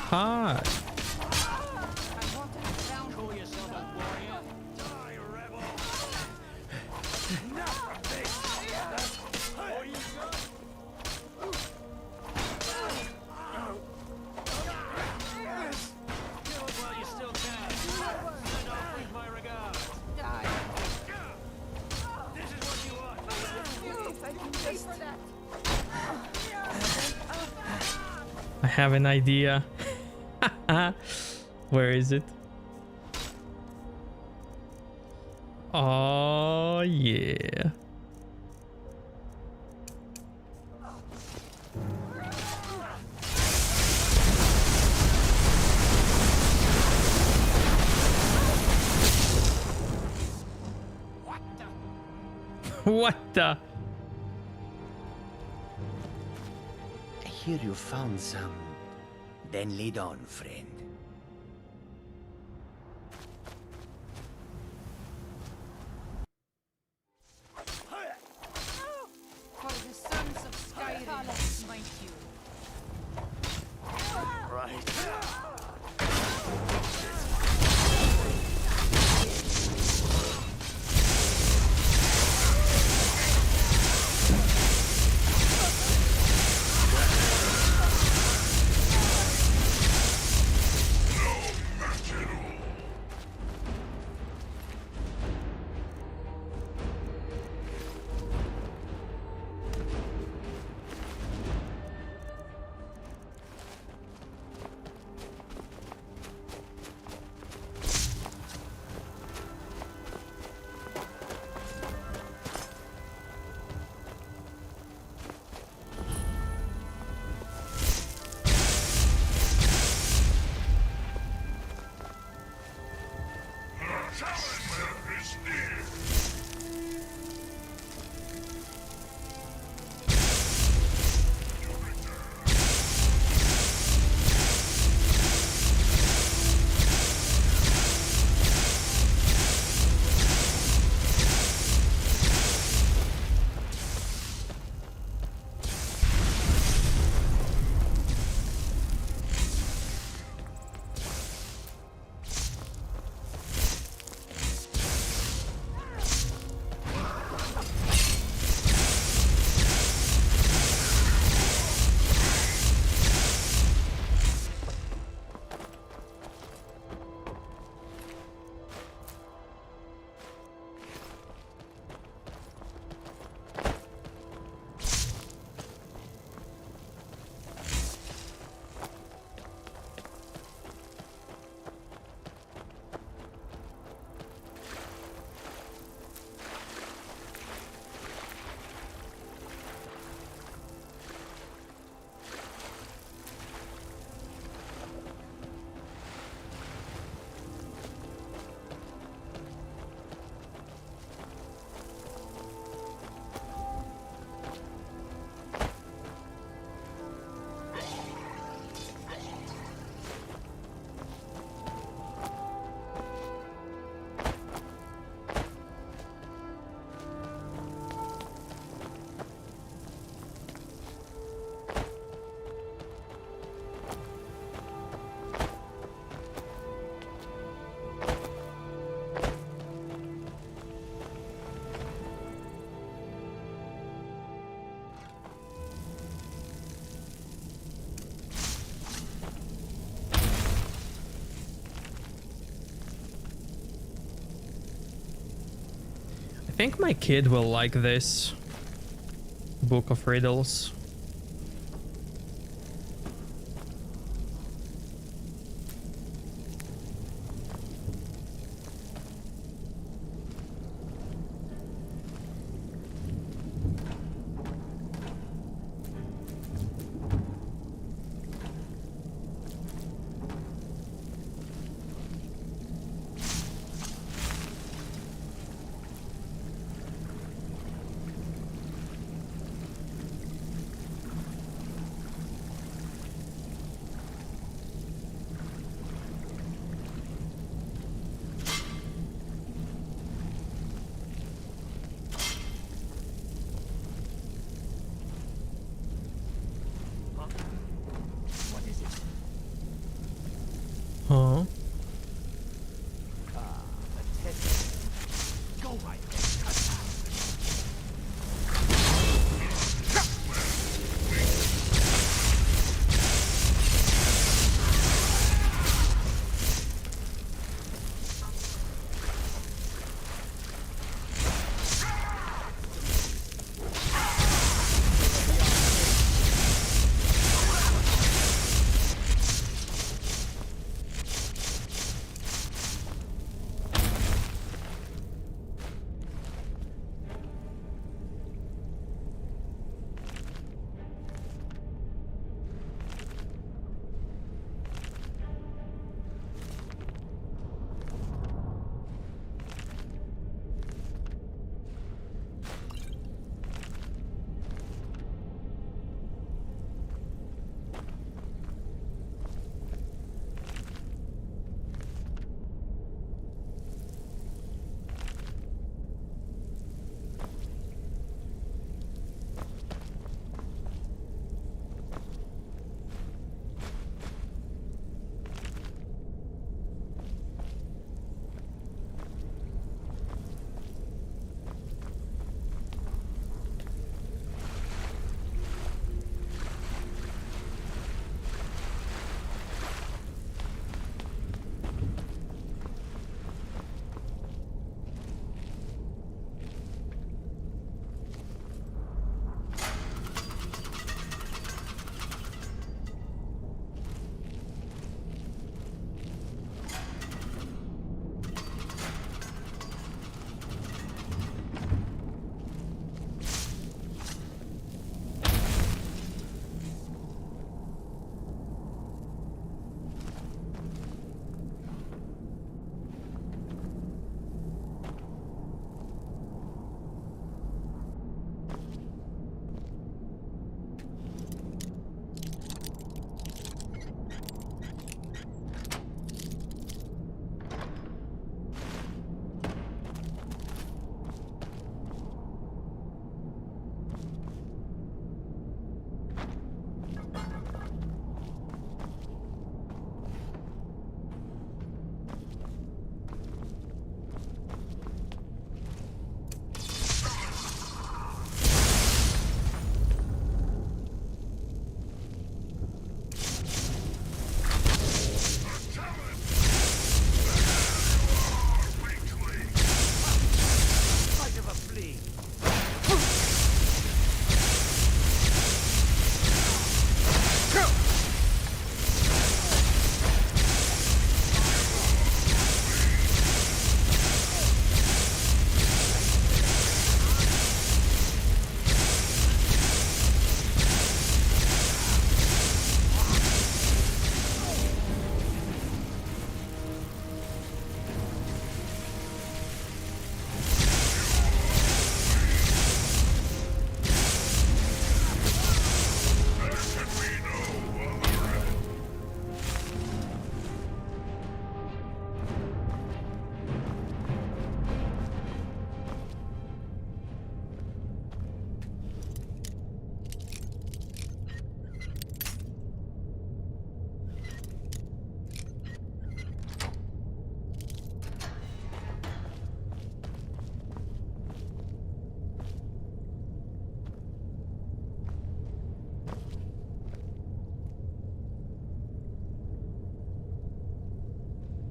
hi. I have an idea. Where is it? Oh yeah. What the? I hear you found some. Then lead on, friend. For the sons of Skyrim, smite you. Right. think my kid will like this book of riddles. Huh?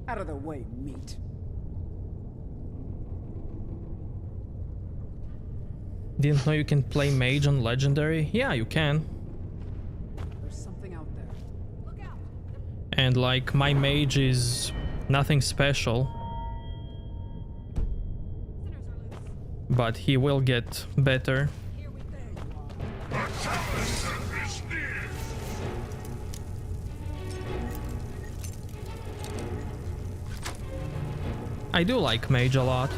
Out of the way, meat. Didn't know you can play mage on legendary. Yeah, you can. There's something out there. Look out. And like my mage is nothing special. But he will get better. I do like mage a lot.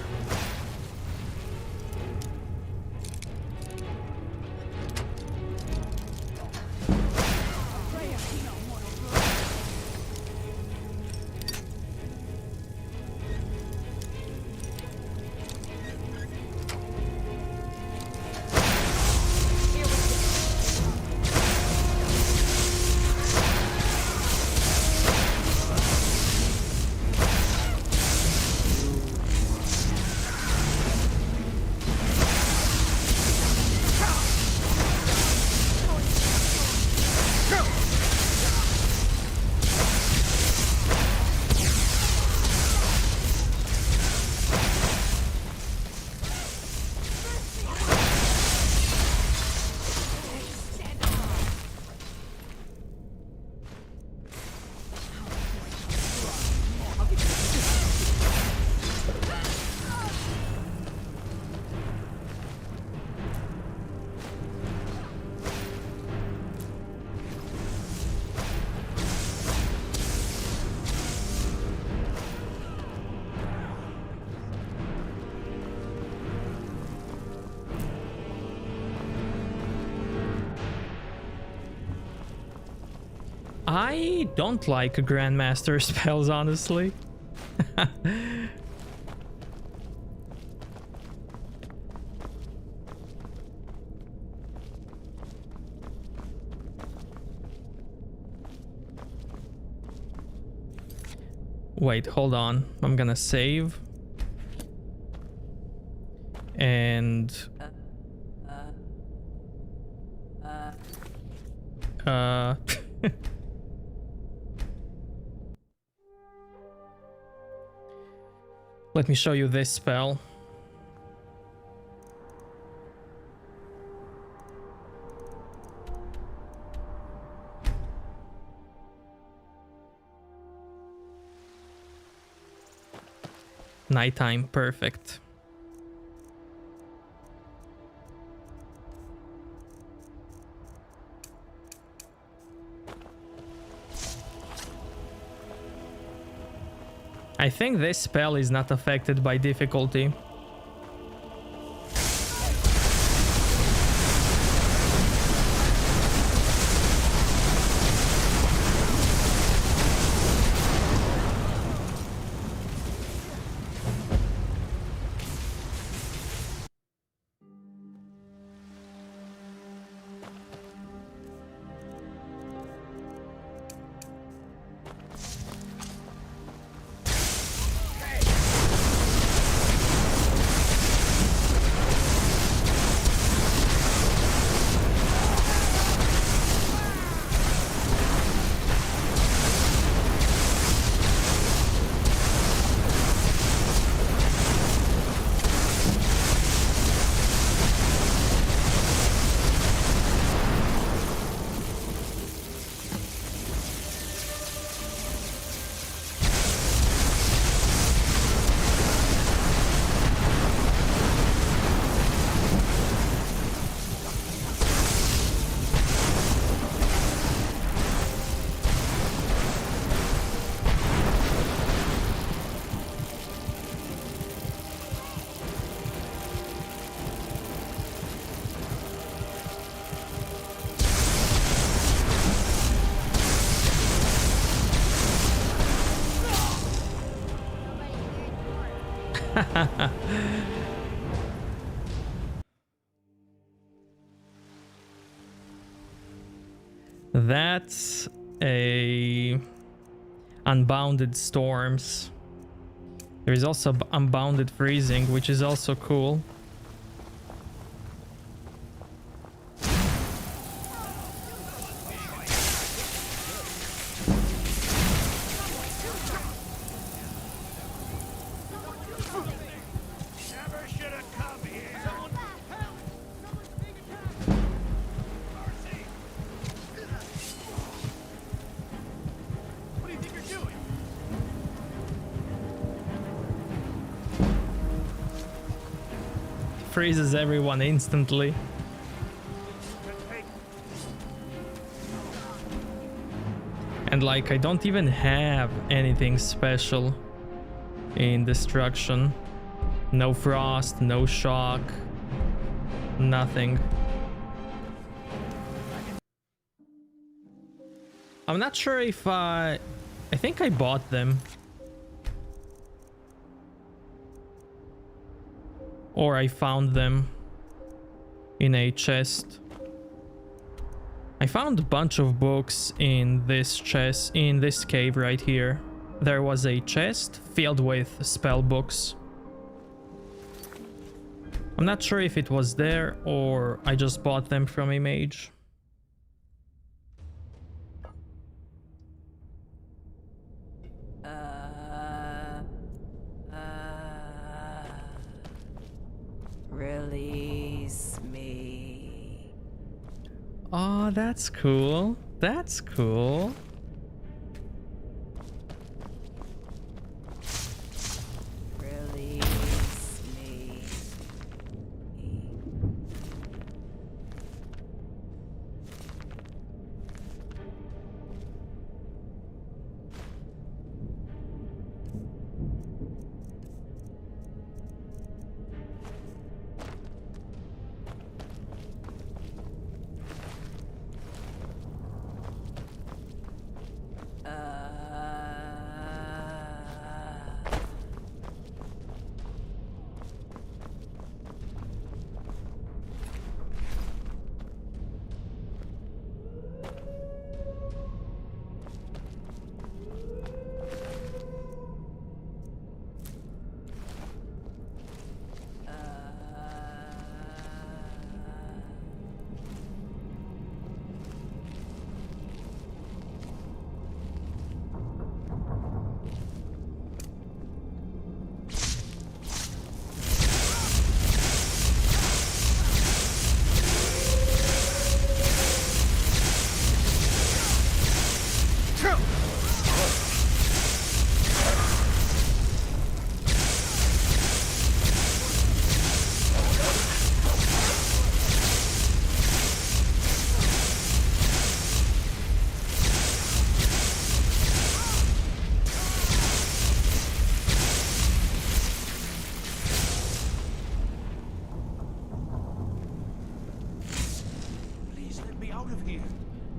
I don't like Grandmaster spells, honestly. Wait, hold on. I'm gonna save. And... Let me show you this spell. Nighttime, perfect. I think this spell is not affected by difficulty. That's a unbounded storms. There is also unbounded freezing, which is also cool. freezes everyone instantly. And like, I don't even have anything special in destruction. No frost, no shock, nothing. I'm not sure if I think I bought them. Or I found them in a chest. I found a bunch of books in this chest, in this cave right here. There was a chest filled with spell books. I'm not sure if it was there or I just bought them from a mage. Release me. Oh, that's cool. That's cool. Release me.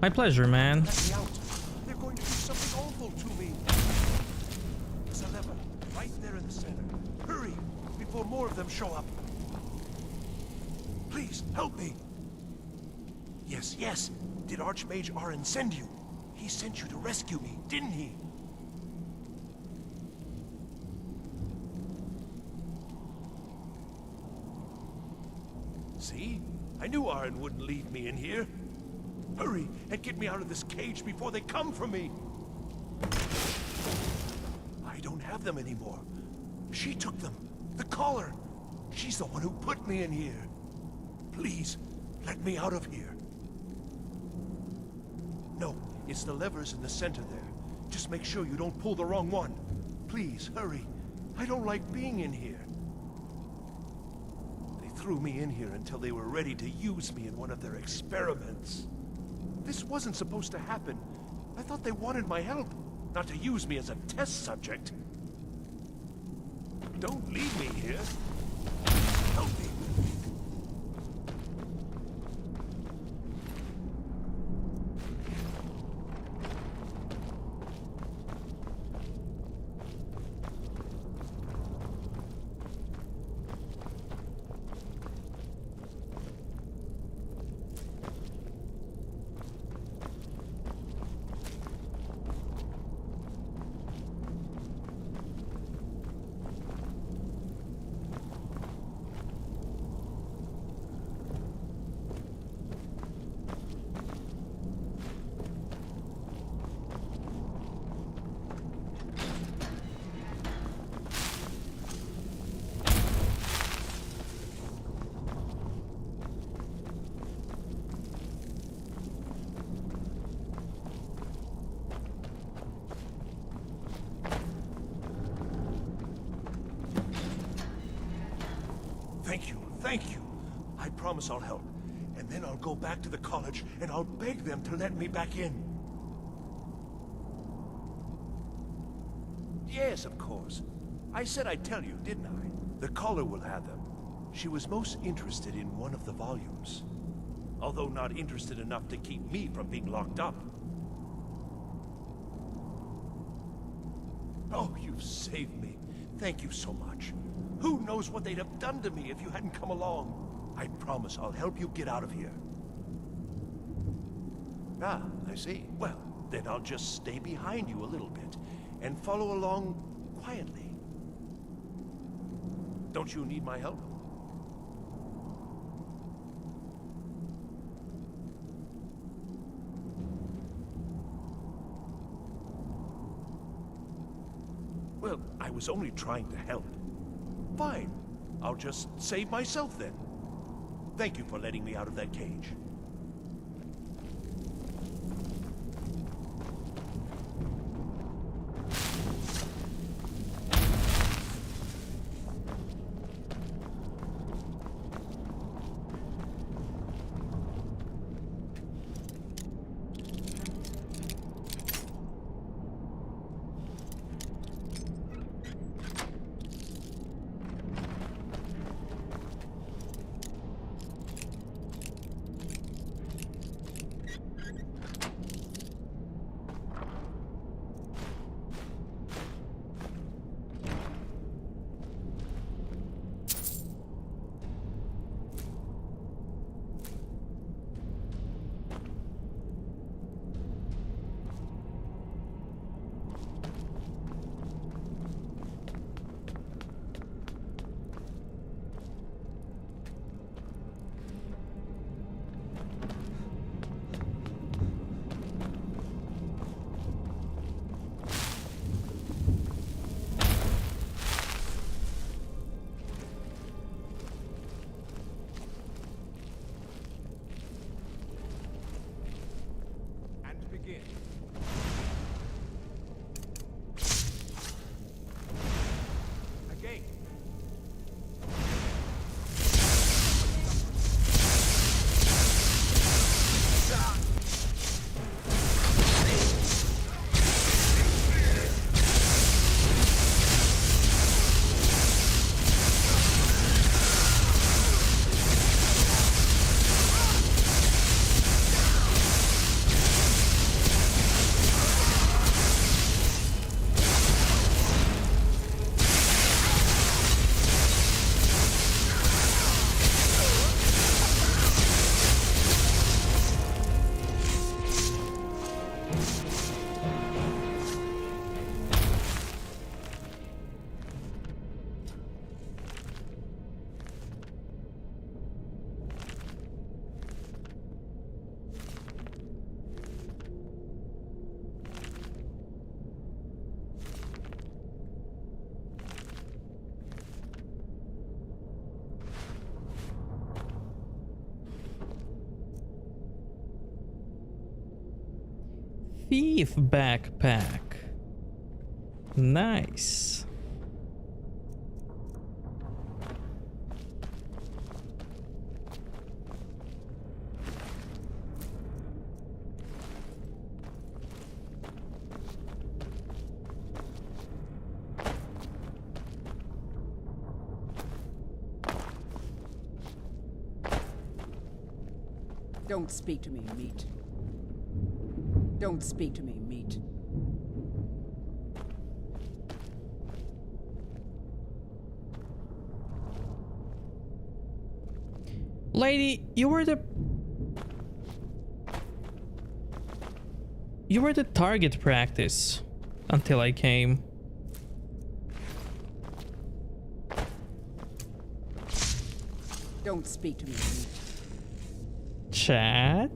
My pleasure, man. Let me out. They're going to do something awful to me. There's a lever right there in the center. Hurry, before more of them show up. Please, help me. Yes, yes. Did Archmage Arin send you? He sent you to rescue me, didn't he? See? I knew Arin wouldn't leave me in here. Hurry and get me out of this cage before they come for me. I don't have them anymore. She took them. The collar. She's the one who put me in here. Please, let me out of here. No, it's the levers in the center there. Just make sure you don't pull the wrong one. Please, hurry. I don't like being in here. They threw me in here until they were ready to use me in one of their experiments. This wasn't supposed to happen. I thought they wanted my help, not to use me as a test subject. Don't leave me here. Help me. Thank you thank you. I promise I'll help. And then I'll go back to the college and I'll beg them to let me back in. Yes, of course. I said I'd tell you, didn't I? The caller will have them. She was most interested in one of the volumes. Although not interested enough to keep me from being locked up. Oh, you've saved me. Thank you so much. Who knows what they'd have done to me if you hadn't come along? I promise I'll help you get out of here. Ah, I see. Well, then I'll just stay behind you a little bit and follow along quietly. Don't you need my help? Well, I was only trying to help. Fine. I'll just save myself then. Thank you for letting me out of that cage. Thief backpack. Nice. Don't speak to me, Mead. Don't speak to me, Mead. Lady, you were the target practice until I came. Don't speak to me, Mead. Chat?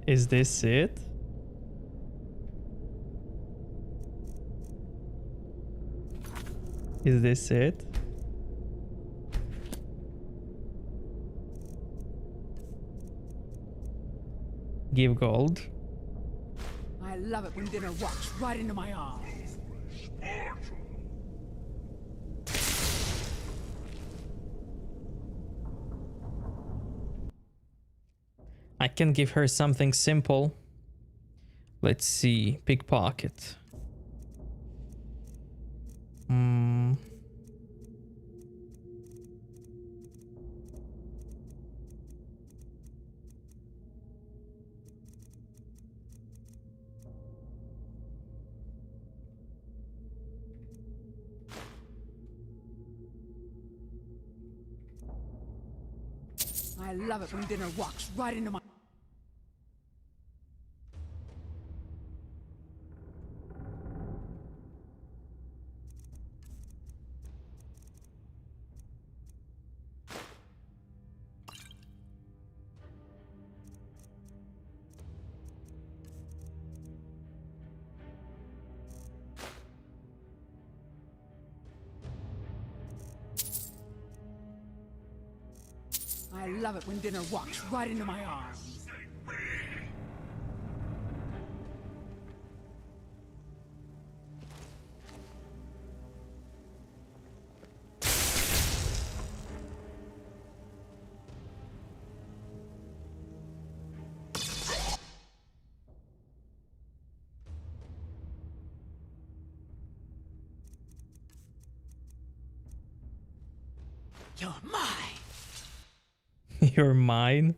Is this it? Is this it? Give gold. I love it when dinner walks right into my arms. I can give her something simple. Let's see. Pickpocket. I love it when dinner walks right into my... I love it when dinner walks right into my arms. You're mine. You're mine?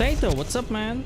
Potato, what's up, man?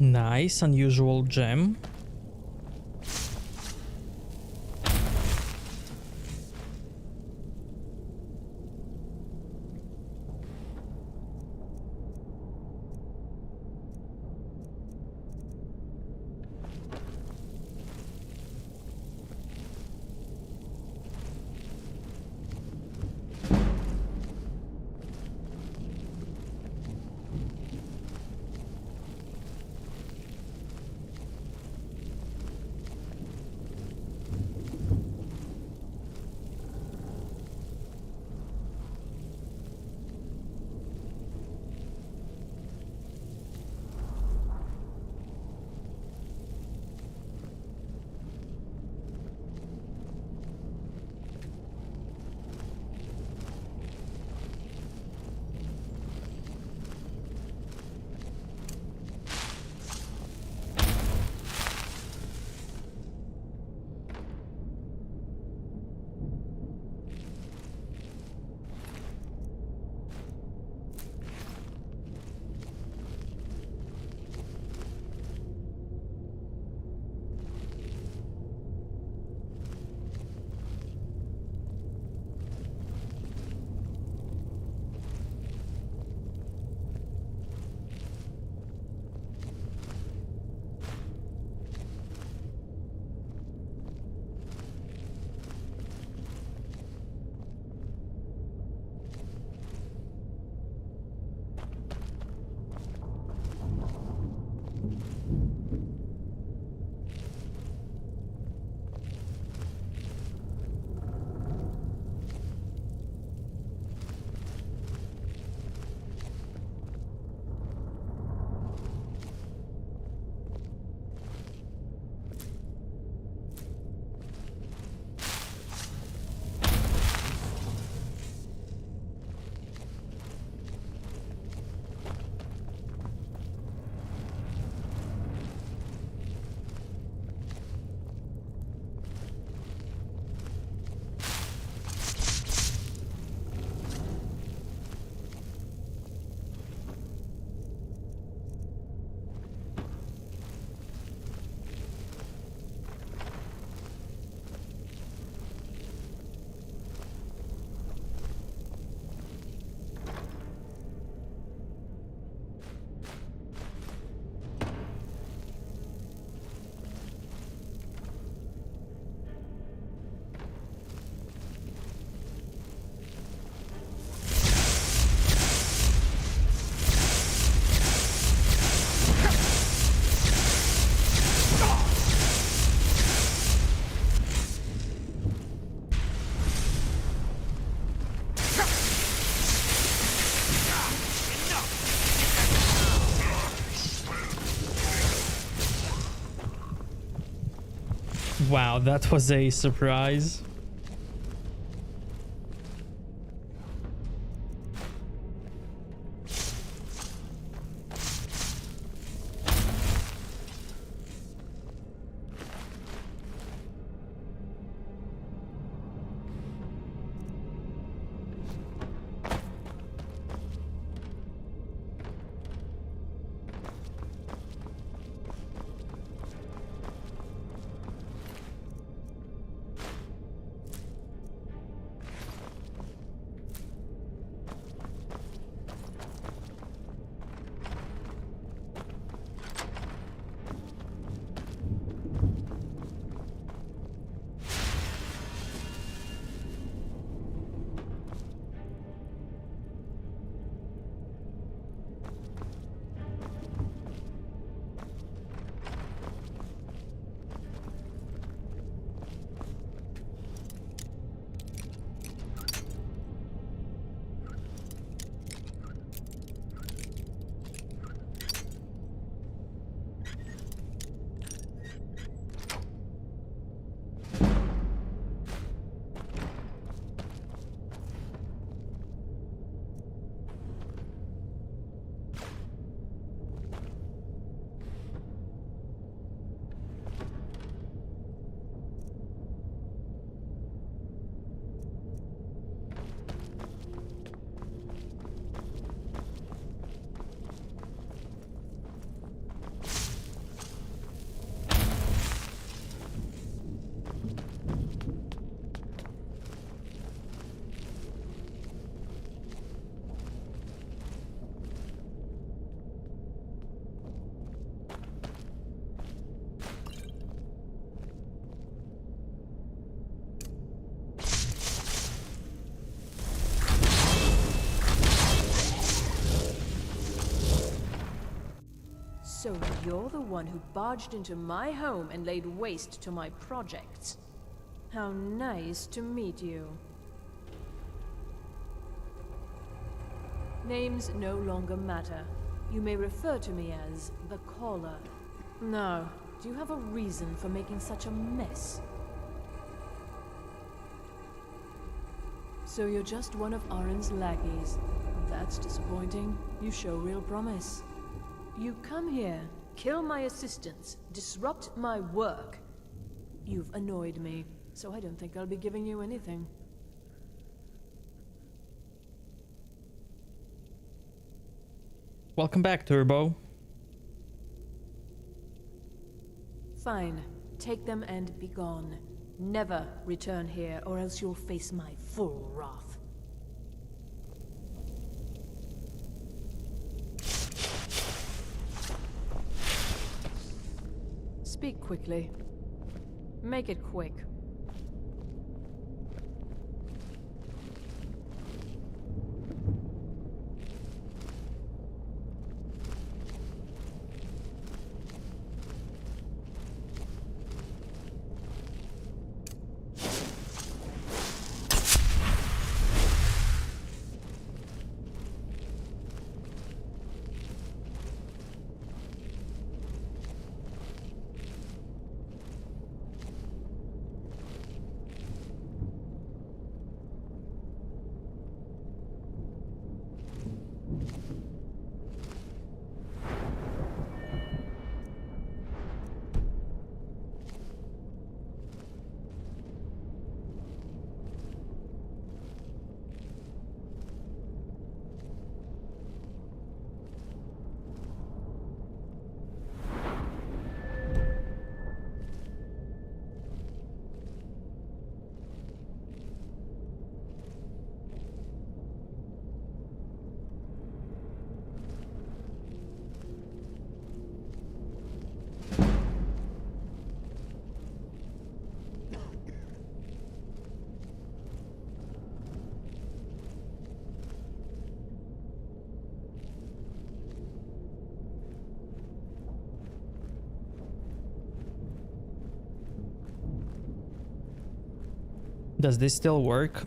Nice, unusual gem. Wow, that was a surprise. So you're the one who barged into my home and laid waste to my projects. How nice to meet you. Names no longer matter. You may refer to me as the Caller. Now, do you have a reason for making such a mess? So you're just one of Arin's lackeys. That's disappointing. You show real promise. You come here, kill my assistants, disrupt my work. You've annoyed me, so I don't think I'll be giving you anything. Welcome back, Turbo. Fine. Take them and be gone. Never return here, or else you'll face my full wrath. Speak quickly. Make it quick. Does this still work?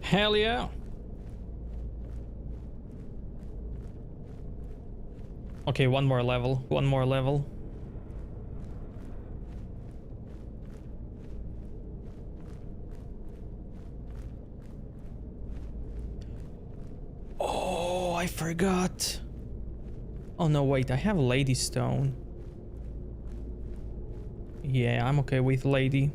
Hell yeah. Okay, one more level. One more level. Oh, I forgot. Oh no, wait, I have Lady Stone. Yeah, I'm okay with Lady.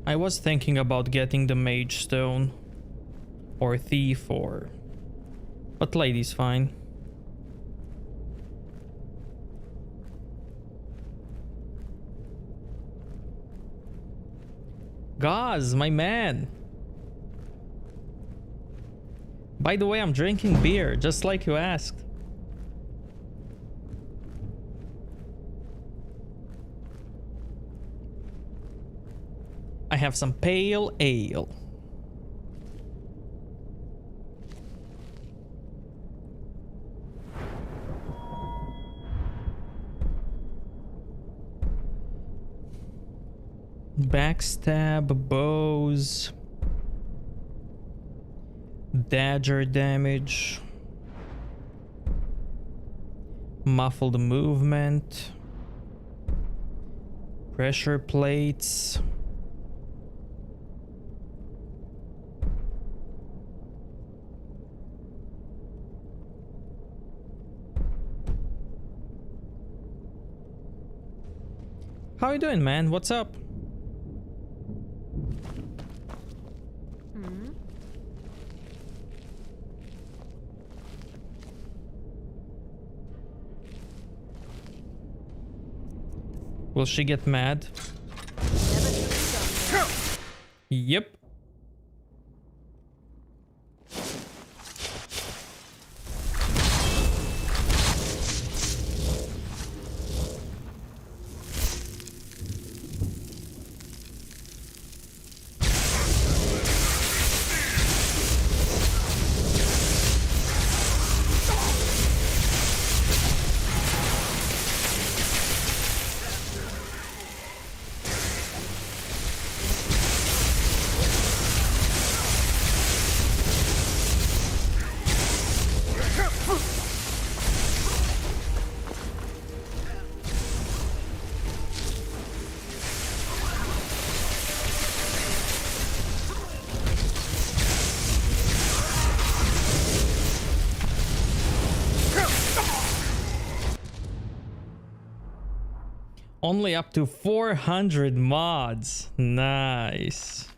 I was thinking about getting the Mage Stone. Or Thief, or... But Lady's fine. Gaz, my man! By the way, I'm drinking beer, just like you asked. I have some pale ale. Backstab, bows, dagger damage, muffled movement, pressure plates, how you doing, man? What's up? Will she get mad? Yep. Only up to 400 mods. Nice.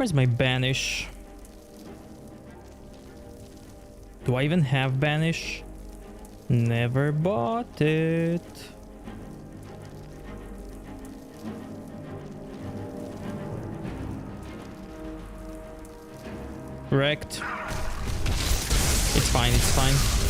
Where's my banish? Do I even have banish? Never bought it. Wrecked. It's fine, it's fine.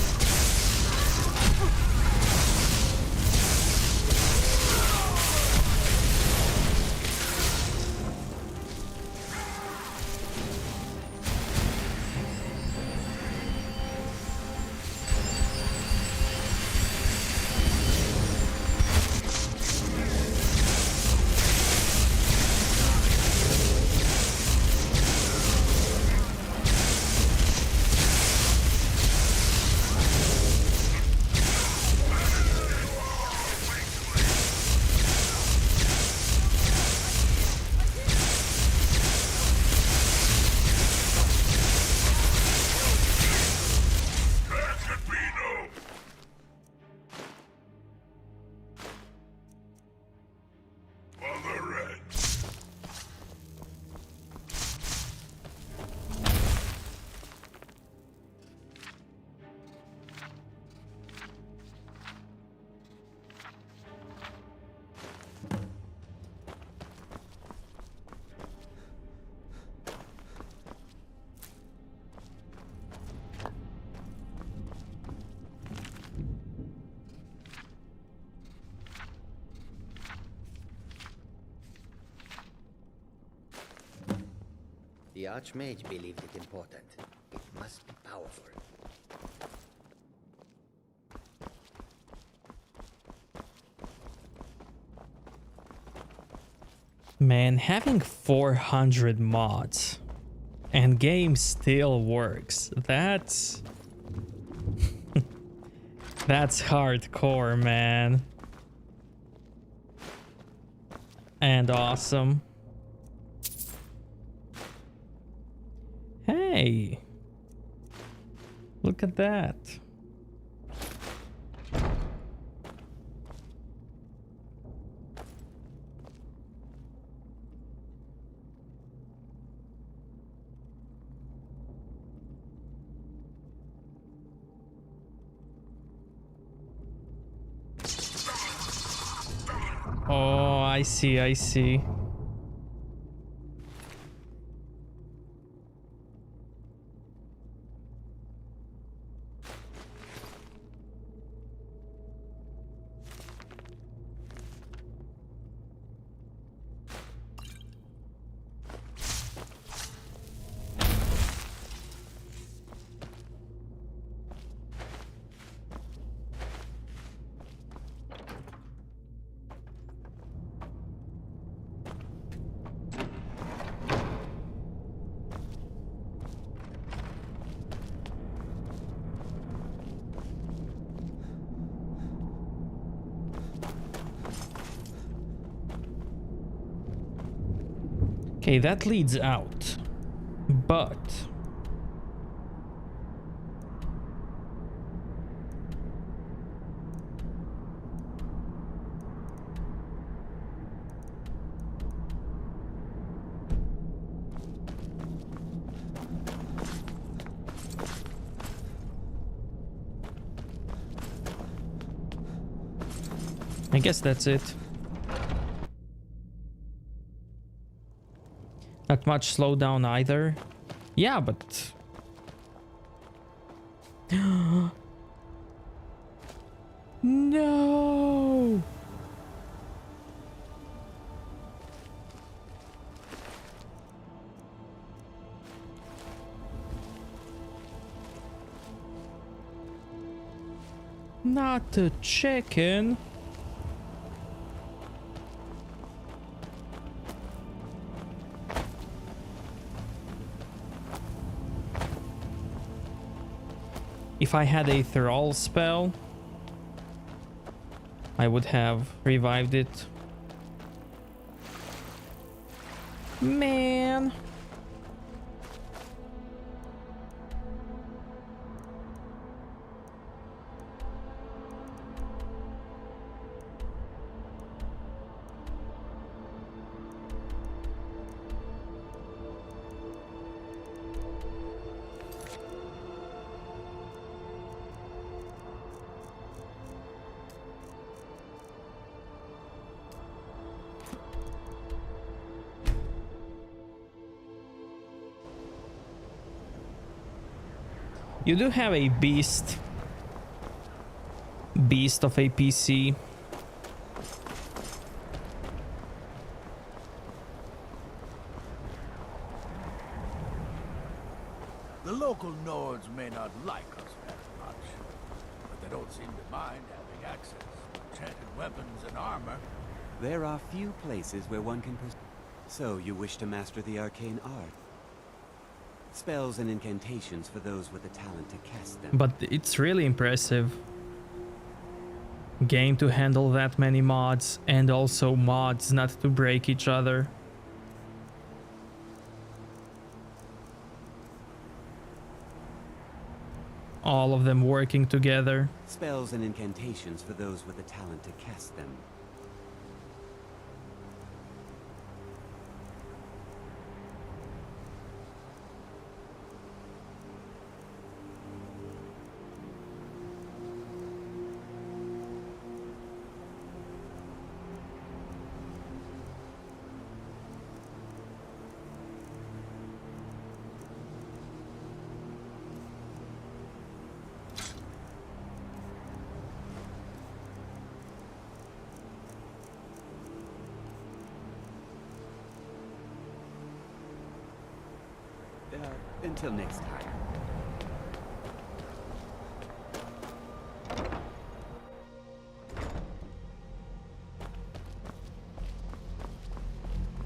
The Archmage believed it important. It must be powerful. Man, having 400 mods and game still works. That's that's hardcore, man. And awesome. Hey, look at that. Oh, I see, I see. Okay, that leads out, but I guess that's it. Not much slowdown either. Yeah, but... No! Not a chicken. If I had a thrall spell, I would have revived it. Man. You do have a beast of a PC. The local Nords may not like us very much, but they don't seem to mind having access to enchanted weapons and armor. There are few places where one can So you wish to master the arcane art? Spells and incantations for those with the talent to cast them. But it's really impressive game to handle that many mods, and also mods not to break each other. All of them working together. Spells and incantations for those with the talent to cast them. Until next time.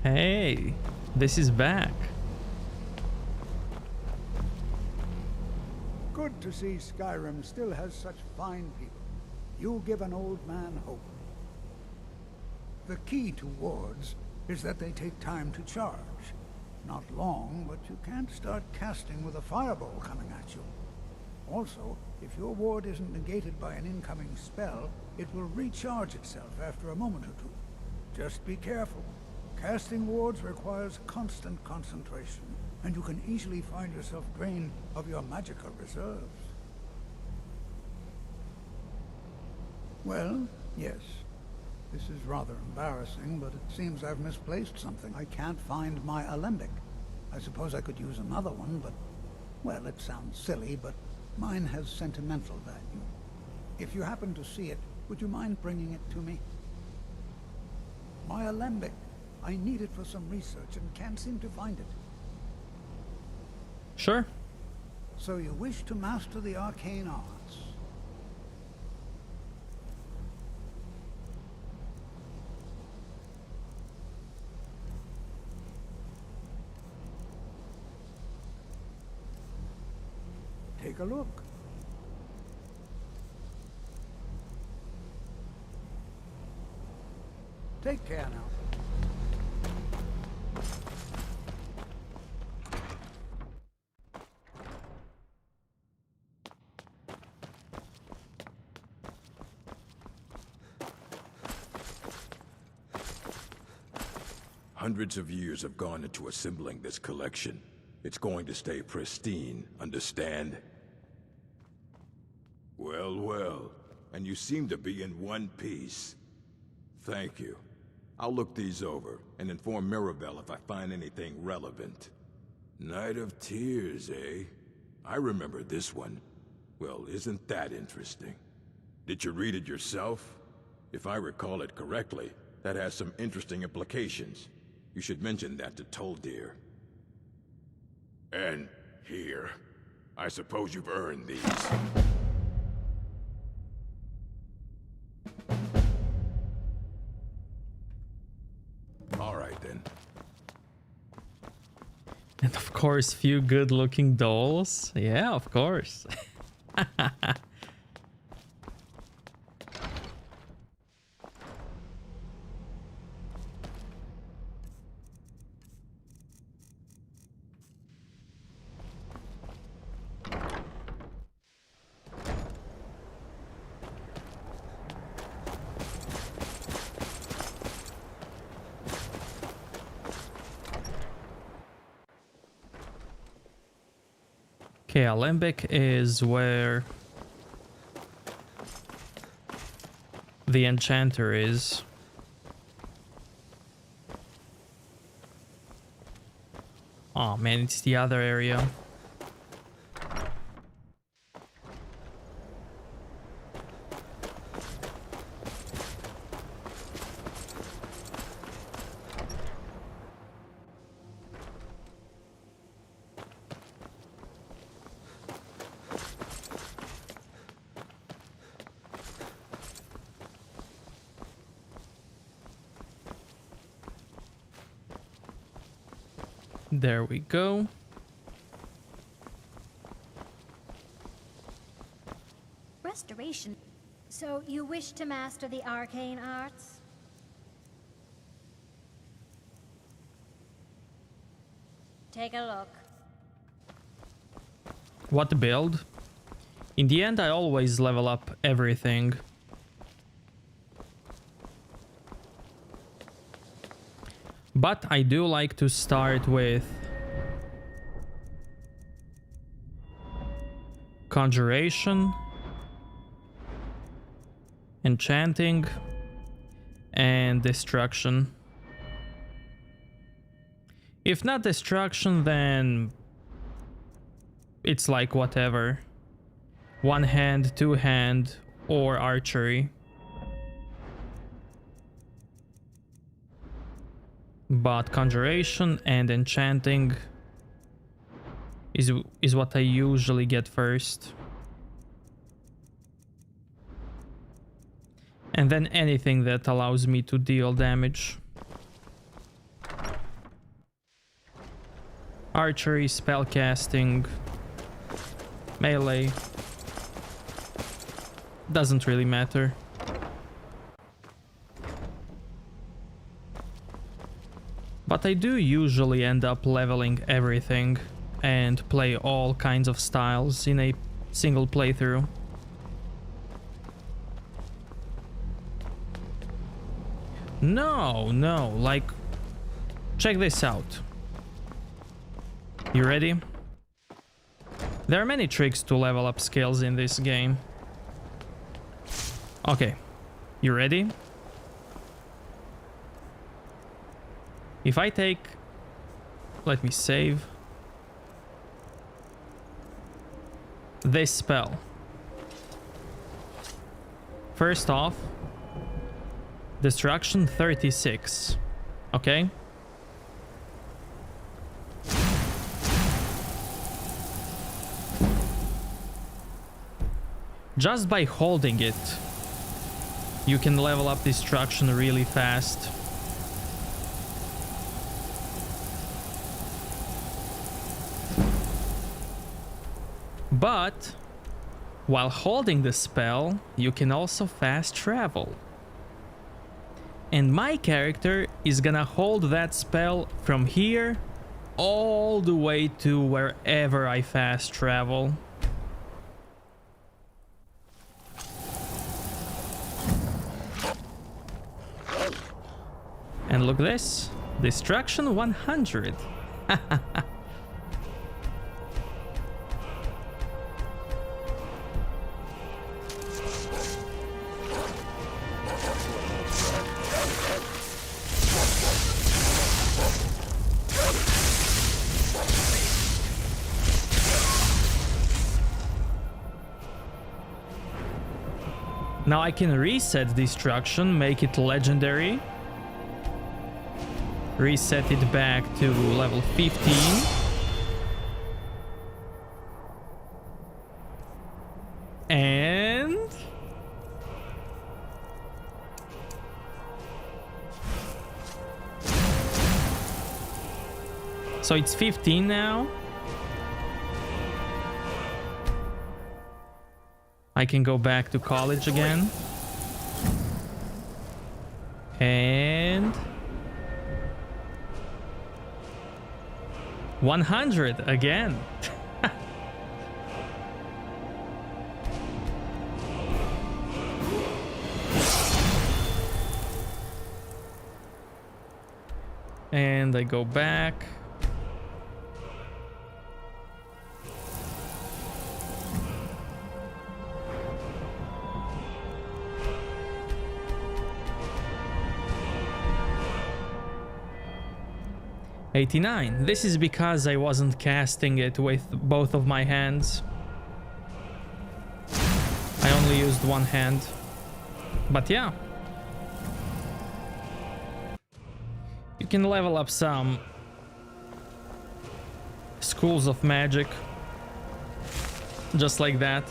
Hey, this is back. Good to see Skyrim still has such fine people. You give an old man hope. The key to wards is that they take time to charge. Not long, but you can't start casting with a fireball coming at you. Also, if your ward isn't negated by an incoming spell, it will recharge itself after a moment or two. Just be careful. Casting wards requires constant concentration, and you can easily find yourself drained of your magical reserves. Well, yes. This is rather embarrassing, but it seems I've misplaced something. I can't find my alembic. I suppose I could use another one, but... well, it sounds silly, but mine has sentimental value. If you happen to see it, would you mind bringing it to me? My alembic. I need it for some research and can't seem to find it. Sure. So you wish to master the arcane arts? Take a look. Take care now. Hundreds of years have gone into assembling this collection. It's going to stay pristine, understand? Well, well, and you seem to be in one piece. Thank you. I'll look these over and inform Mirabelle if I find anything relevant. Night of Tears, eh? I remember this one. Well, isn't that interesting? Did you read it yourself? If I recall it correctly, that has some interesting implications. You should mention that to Toldir. And here. I suppose you've earned these. All right, then. And of course, few good-looking dolls. Yeah, of course. Okay, Alembic is where the enchanter is. Oh man, it's the other area. There we go. Restoration. So you wish to master the arcane arts? Take a look. What build? In the end, I always level up everything. But I do like to start with Conjuration, Enchanting, and Destruction. If not Destruction, then it's like whatever. One hand, two hand, or Archery. But Conjuration and Enchanting is what I usually get first. And then anything that allows me to deal damage. Archery, spellcasting, melee. Doesn't really matter. But I do usually end up leveling everything and play all kinds of styles in a single playthrough. No, like, check this out. You ready? There are many tricks to level up skills in this game. Okay, you ready? If I take... Let me save. This spell. First off, Destruction 36. Okay? Just by holding it, you can level up Destruction really fast. But while holding the spell, you can also fast travel. And my character is gonna hold that spell from here all the way to wherever I fast travel. And look this, Destruction 100. Now I can reset Destruction, make it legendary. Reset it back to level 15. And... so it's 15 now. I can go back to college again. And... 100 again. And I go back. $89. This is because I wasn't casting it with both of my hands. I only used one hand. But yeah. You can level up some schools of magic. Just like that.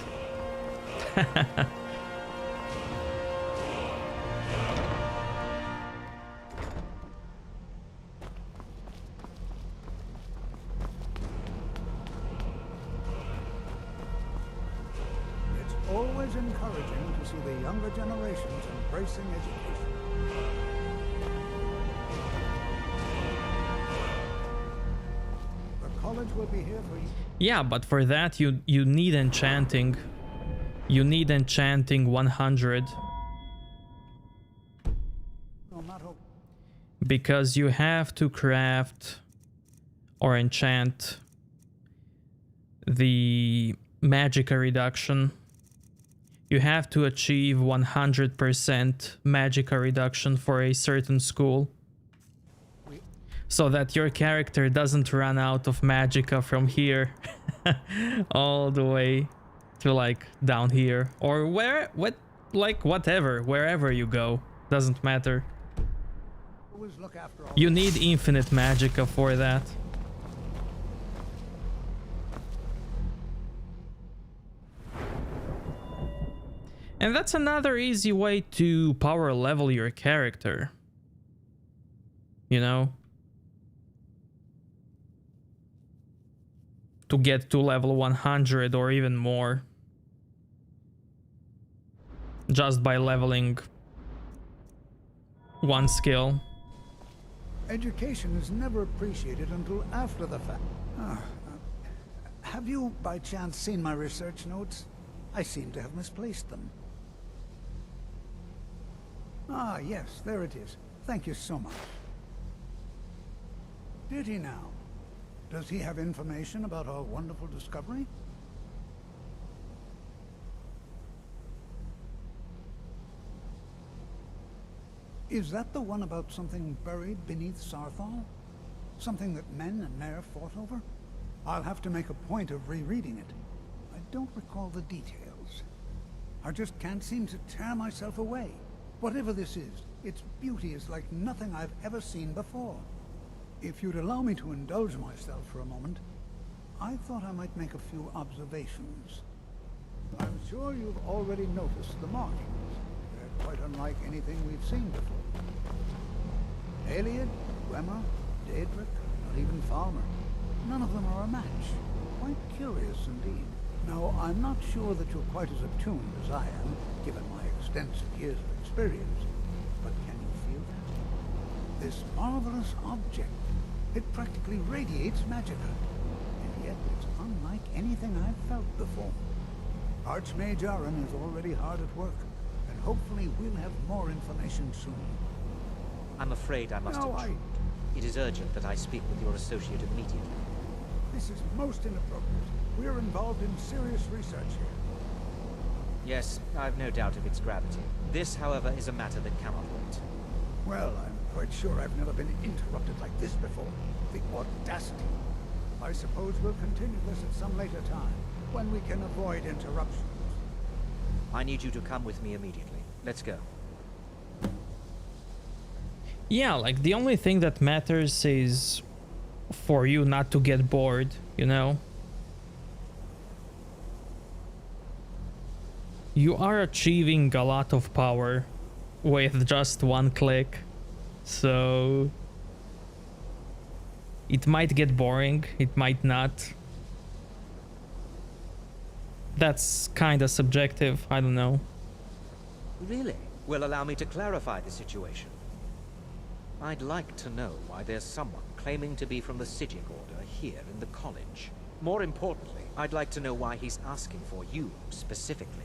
Always encouraging to see the younger generations embracing education. The college will be here for you. Yeah, but for that you need enchanting. You need enchanting 100. Because you have to craft or enchant the magicka reduction. You have to achieve 100% magicka reduction for a certain school. So that your character doesn't run out of magicka from here all the way to like down here or wherever you go, doesn't matter. You need infinite magicka for that. And that's another easy way to power level your character. You know? To get to level 100 or even more. Just by leveling one skill. Education is never appreciated until after the fact. Have you, by chance, seen my research notes? I seem to have misplaced them. Ah, yes, there it is. Thank you so much. Did he now? Does he have information about our wonderful discovery? Is that the one about something buried beneath Sarthal? Something that men and Mare fought over? I'll have to make a point of rereading it. I don't recall the details. I just can't seem to tear myself away. Whatever this is, its beauty is like nothing I've ever seen before. If you'd allow me to indulge myself for a moment, I thought I might make a few observations. I'm sure you've already noticed the markings. They're quite unlike anything we've seen before. Aliad, Gwemmer, Daedric, not even Falmer. None of them are a match. Quite curious indeed. Now, I'm not sure that you're quite as attuned as I am, given my extensive years of experience. But can you feel that? This marvelous object, it practically radiates magicka. And yet it's unlike anything I've felt before. Archmage Aaron is already hard at work, and hopefully we'll have more information soon. I'm afraid I must intrude. It is urgent that I speak with your associate immediately. This is most inappropriate. We're involved in serious research here. Yes, I've no doubt of its gravity. This, however, is a matter that cannot wait. Well, I'm quite sure I've never been interrupted like this before. The audacity. I suppose we'll continue this at some later time, when we can avoid interruptions. I need you to come with me immediately. Let's go. Yeah, like the only thing that matters is for you not to get bored, you know? You are achieving a lot of power with just one click, so it might get boring, it might not. That's kinda subjective, I don't know. Really? Well, allow me to clarify the situation. I'd like to know why there's someone claiming to be from the Psijic Order here in the college. More importantly, I'd like to know why he's asking for you specifically.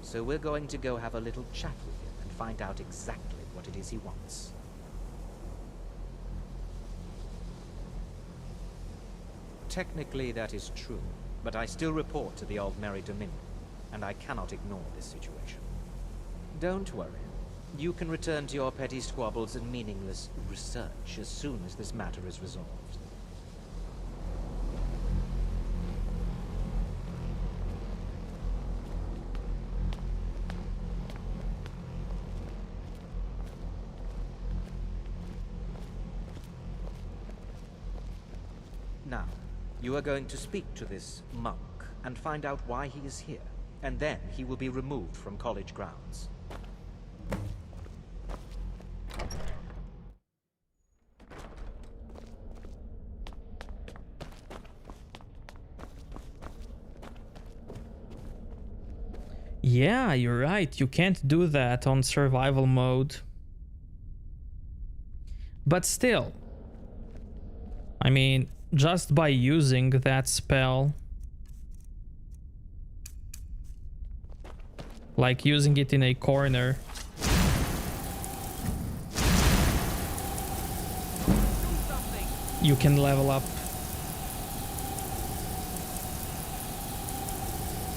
So we're going to go have a little chat with him and find out exactly what it is he wants. Technically, that is true, but I still report to the Aldmeri Dominion, and I cannot ignore this situation. Don't worry. You can return to your petty squabbles and meaningless research as soon as this matter is resolved. Now, you are going to speak to this monk and find out why he is here, and then he will be removed from college grounds. Yeah, you're right. You can't do that on survival mode. But still, I mean, just by using that spell, like using it in a corner, you can level up.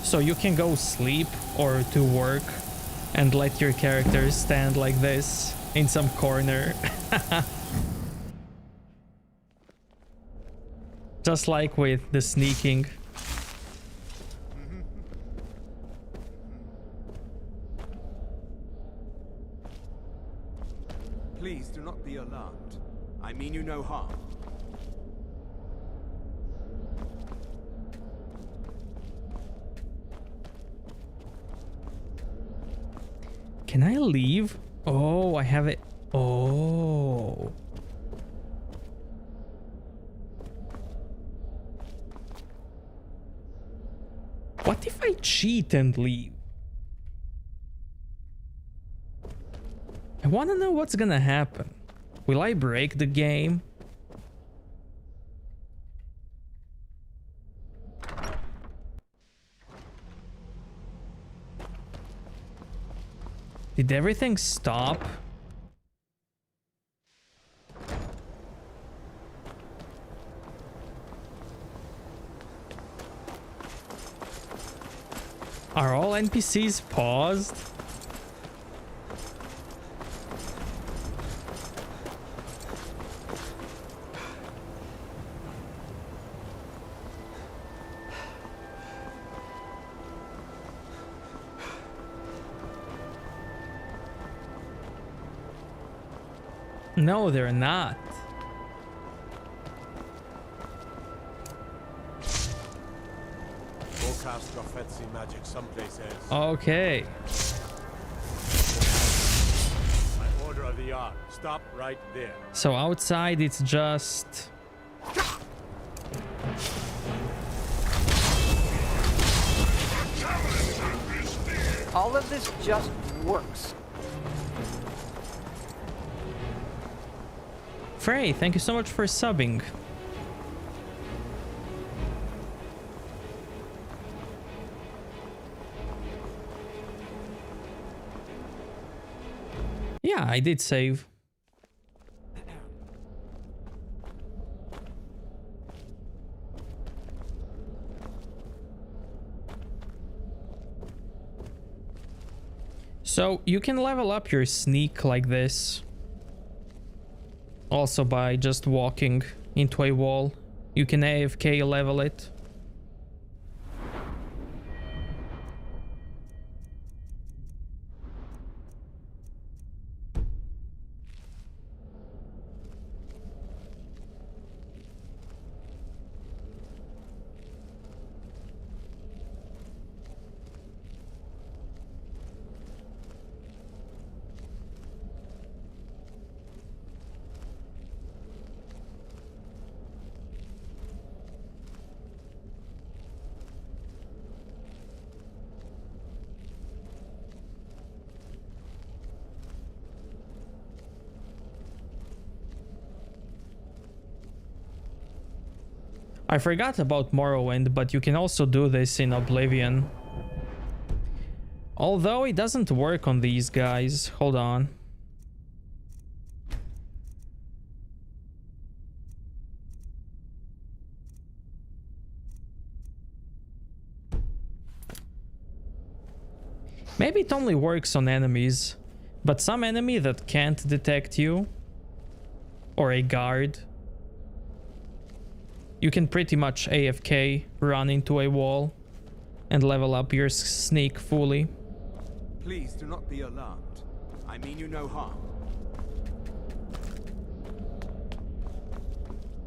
So you can go sleep or to work and let your character stand like this in some corner. Just like with the sneaking. Please do not be alarmed. I mean you no harm. Can I leave? Oh, I have it. Oh. What if I cheat and leave? I want to know what's gonna happen. Will I break the game? Did everything stop? Are all NPCs paused? No, they're not. Forecast prophecy magic someplace else. Okay. My order of the art. Stop right there. So outside it's just... All of this just works. Frey, thank you so much for subbing. Yeah, I did save. So you can level up your sneak like this. Also by just walking into a wall. You can AFK level it. I forgot about Morrowind, but you can also do this in Oblivion. Although it doesn't work on these guys. Hold on. Maybe it only works on enemies, but some enemy that can't detect you, or a guard, you can pretty much AFK, run into a wall, and level up your sneak fully. Please do not be alarmed. I mean you no harm.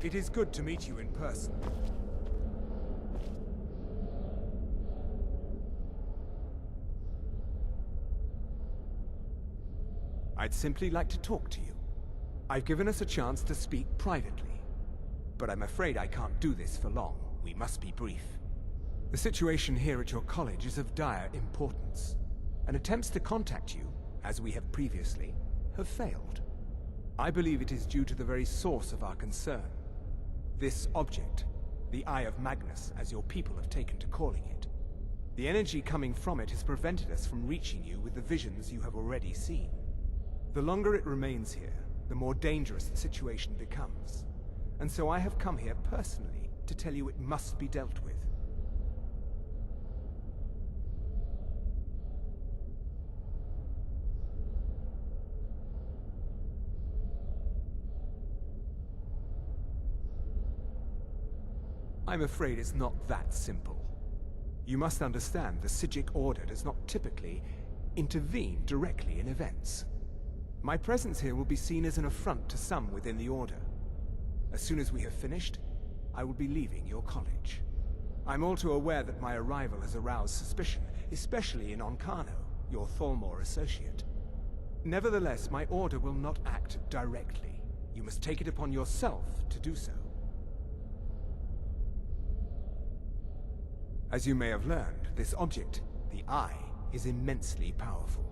It is good to meet you in person. I'd simply like to talk to you. I've given us a chance to speak privately. But I'm afraid I can't do this for long. We must be brief. The situation here at your college is of dire importance, and attempts to contact you, as we have previously, have failed. I believe it is due to the very source of our concern. This object, the Eye of Magnus, as your people have taken to calling it. The energy coming from it has prevented us from reaching you with the visions you have already seen. The longer it remains here, the more dangerous the situation becomes. And so I have come here personally to tell you it must be dealt with. I'm afraid it's not that simple. You must understand the Psijic Order does not typically intervene directly in events. My presence here will be seen as an affront to some within the Order. As soon as we have finished, I will be leaving your college. I'm all too aware that my arrival has aroused suspicion, especially in Oncano, your Thalmor associate. Nevertheless, my order will not act directly. You must take it upon yourself to do so. As you may have learned, this object, the Eye, is immensely powerful.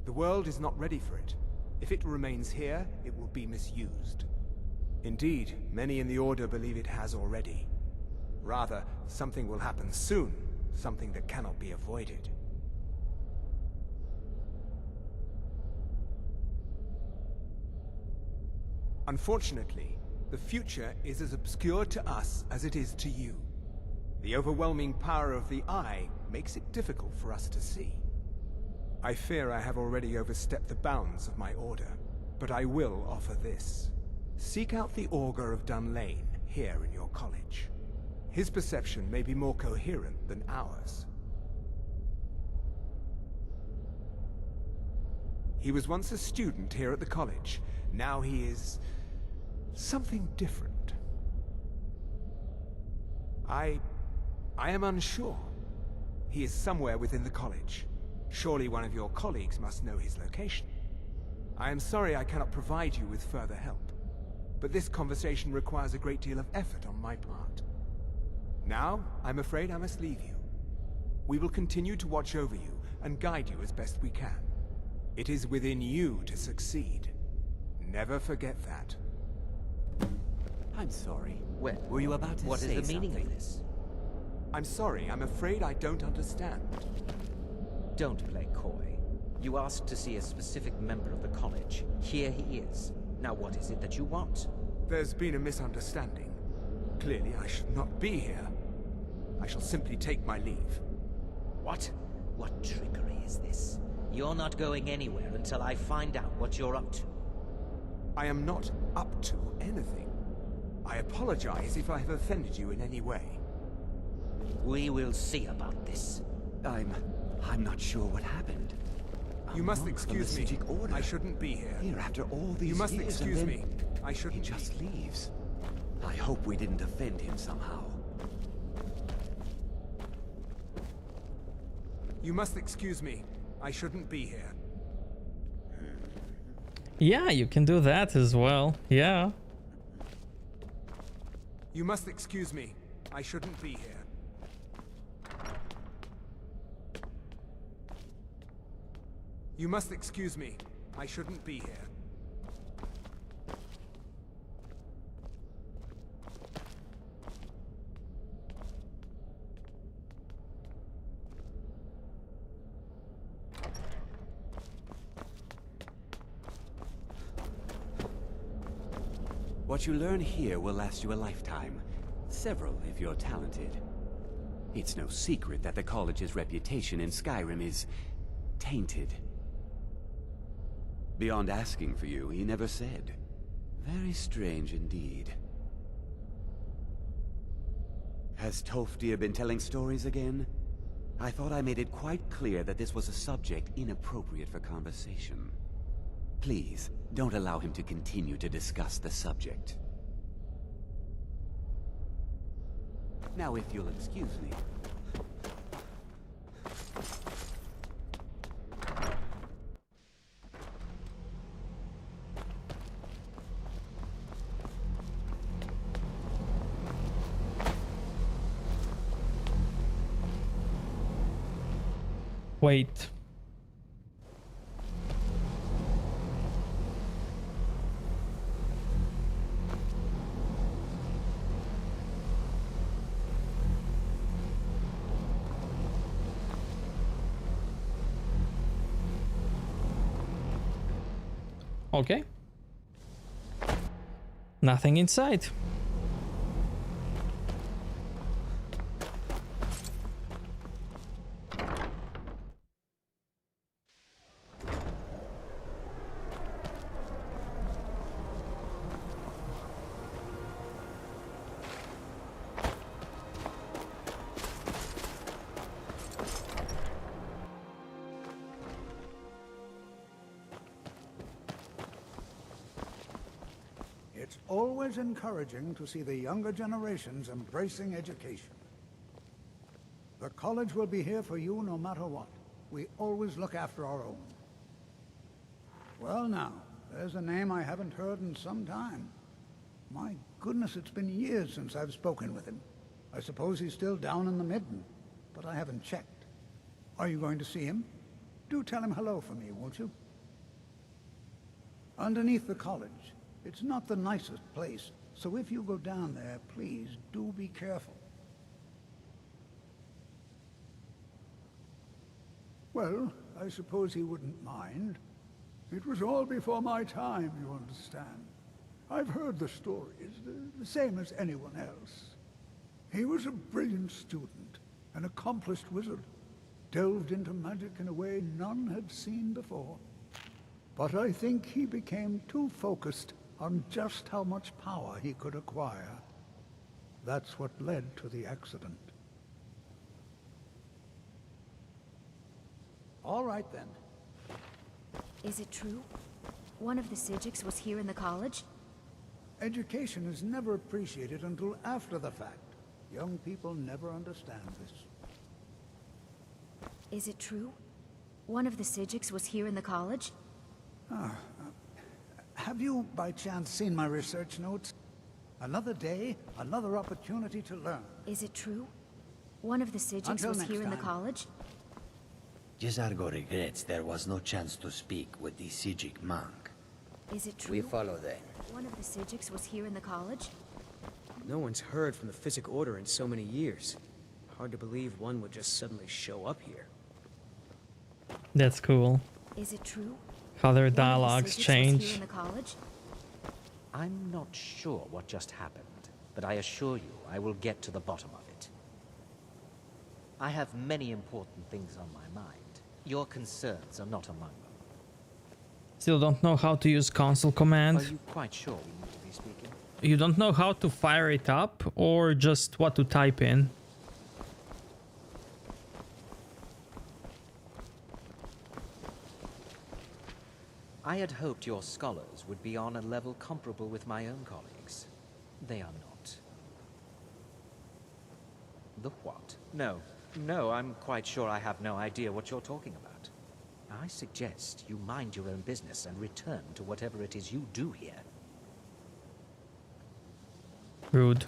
The world is not ready for it. If it remains here, it will be misused. Indeed, many in the Order believe it has already. Rather, something will happen soon, something that cannot be avoided. Unfortunately, the future is as obscure to us as it is to you. The overwhelming power of the Eye makes it difficult for us to see. I fear I have already overstepped the bounds of my order, but I will offer this. Seek out the Augur of Dunlane here in your college. His perception may be more coherent than ours. He was once a student here at the college. Now he is something different. I am unsure. He is somewhere within the college. Surely one of your colleagues must know his location. I am sorry I cannot provide you with further help, but this conversation requires a great deal of effort on my part. Now, I'm afraid I must leave you. We will continue to watch over you and guide you as best we can. It is within you to succeed. Never forget that. I'm sorry. Were you about to say something? What is the meaning of this? I'm sorry, I'm afraid I don't understand. Don't play coy. You asked to see a specific member of the college. Here he is. Now what is it that you want? There's been a misunderstanding. Clearly I should not be here. I shall simply take my leave. What? What trickery is this? You're not going anywhere until I find out what you're up to. I am not up to anything. I apologize if I have offended you in any way. We will see about this. I'm not sure what happened. You must excuse me. I shouldn't be here. Here after all these years. You must excuse me. I shouldn't. He just leaves. I hope we didn't offend him somehow. You must excuse me. I shouldn't be here. Yeah, you can do that as well. Yeah. You must excuse me. I shouldn't be here. You must excuse me. I shouldn't be here. What you learn here will last you a lifetime. Several, if you're talented. It's no secret that the college's reputation in Skyrim is tainted. Beyond asking for you, he never said. Very strange indeed. Has Toftir been telling stories again? I thought I made it quite clear that this was a subject inappropriate for conversation. Please, don't allow him to continue to discuss the subject. Now, if you'll excuse me. Wait. Okay. Nothing inside. It's always encouraging to see the younger generations embracing education. The college will be here for you no matter what. We always look after our own. Well now, there's a name I haven't heard in some time. My goodness, it's been years since I've spoken with him. I suppose he's still down in the Midden, but I haven't checked. Are you going to see him? Do tell him hello for me, won't you? Underneath the college. It's not the nicest place, so if you go down there, please do be careful. Well, I suppose he wouldn't mind. It was all before my time, you understand. I've heard the stories, the same as anyone else. He was a brilliant student, an accomplished wizard, delved into magic in a way none had seen before. But I think he became too focused on just how much power he could acquire. That's what led to the accident. All right then. Is it true? One of the Psijics was here in the college? Education is never appreciated until after the fact. Young people never understand this. Is it true? One of the Psijics was here in the college? Have you, by chance, seen my research notes? Another day, another opportunity to learn. Is it true? One of the Psijics Until was next here in the time. college? Jizargo regrets there was no chance to speak with the Psijic monk. Is it true? We follow them. One of the Psijics was here in the college? No one's heard from the Physic Order in so many years. Hard to believe one would just suddenly show up here. That's cool. Is it true? How their One of the dialogues Psijics was change. here in the college? I'm not sure what just happened, but I assure you I will get to the bottom of it. I have many important things on my mind. Your concerns are not among them. Still don't know how to use console command. Are you quite sure we need to be speaking? You don't know how to fire it up or just what to type in? I had hoped your scholars would be on a level comparable with my own colleagues. They are not. The what? No, I'm quite sure I have no idea what you're talking about. I suggest you mind your own business and return to whatever it is you do here. Rude.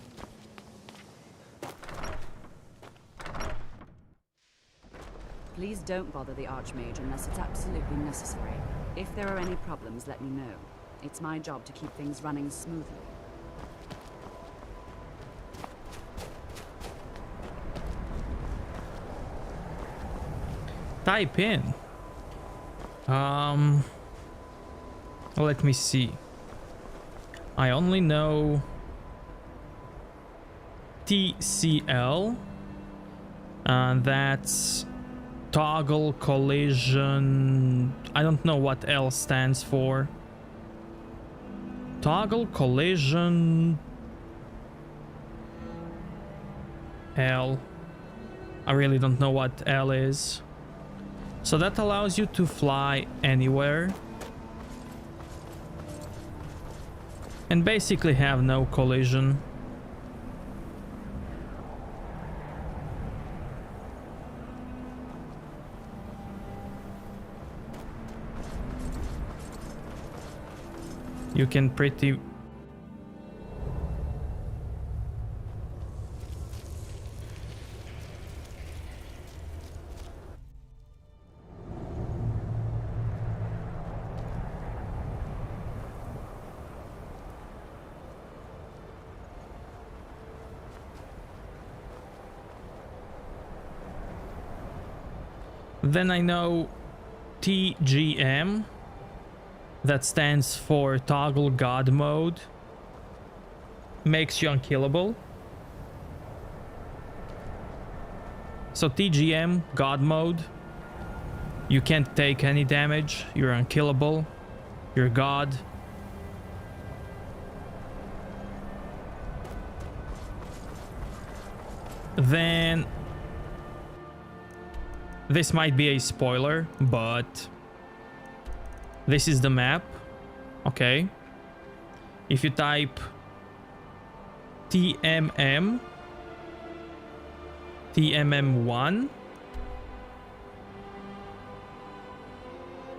Please don't bother the Archmage unless it's absolutely necessary. If there are any problems, let me know. It's my job to keep things running smoothly. Type in. Let me see. I only know TCL, and that's toggle collision. I don't know what L stands for. Toggle collision L. I really don't know what L is. So that allows you to fly anywhere and basically have no collision. You can pretty... Then I know TGM, that stands for Toggle God Mode, makes you unkillable. So TGM, God Mode, you can't take any damage, you're unkillable, you're God. Then this might be a spoiler, but this is the map. Okay. If you type TMM, TMM1,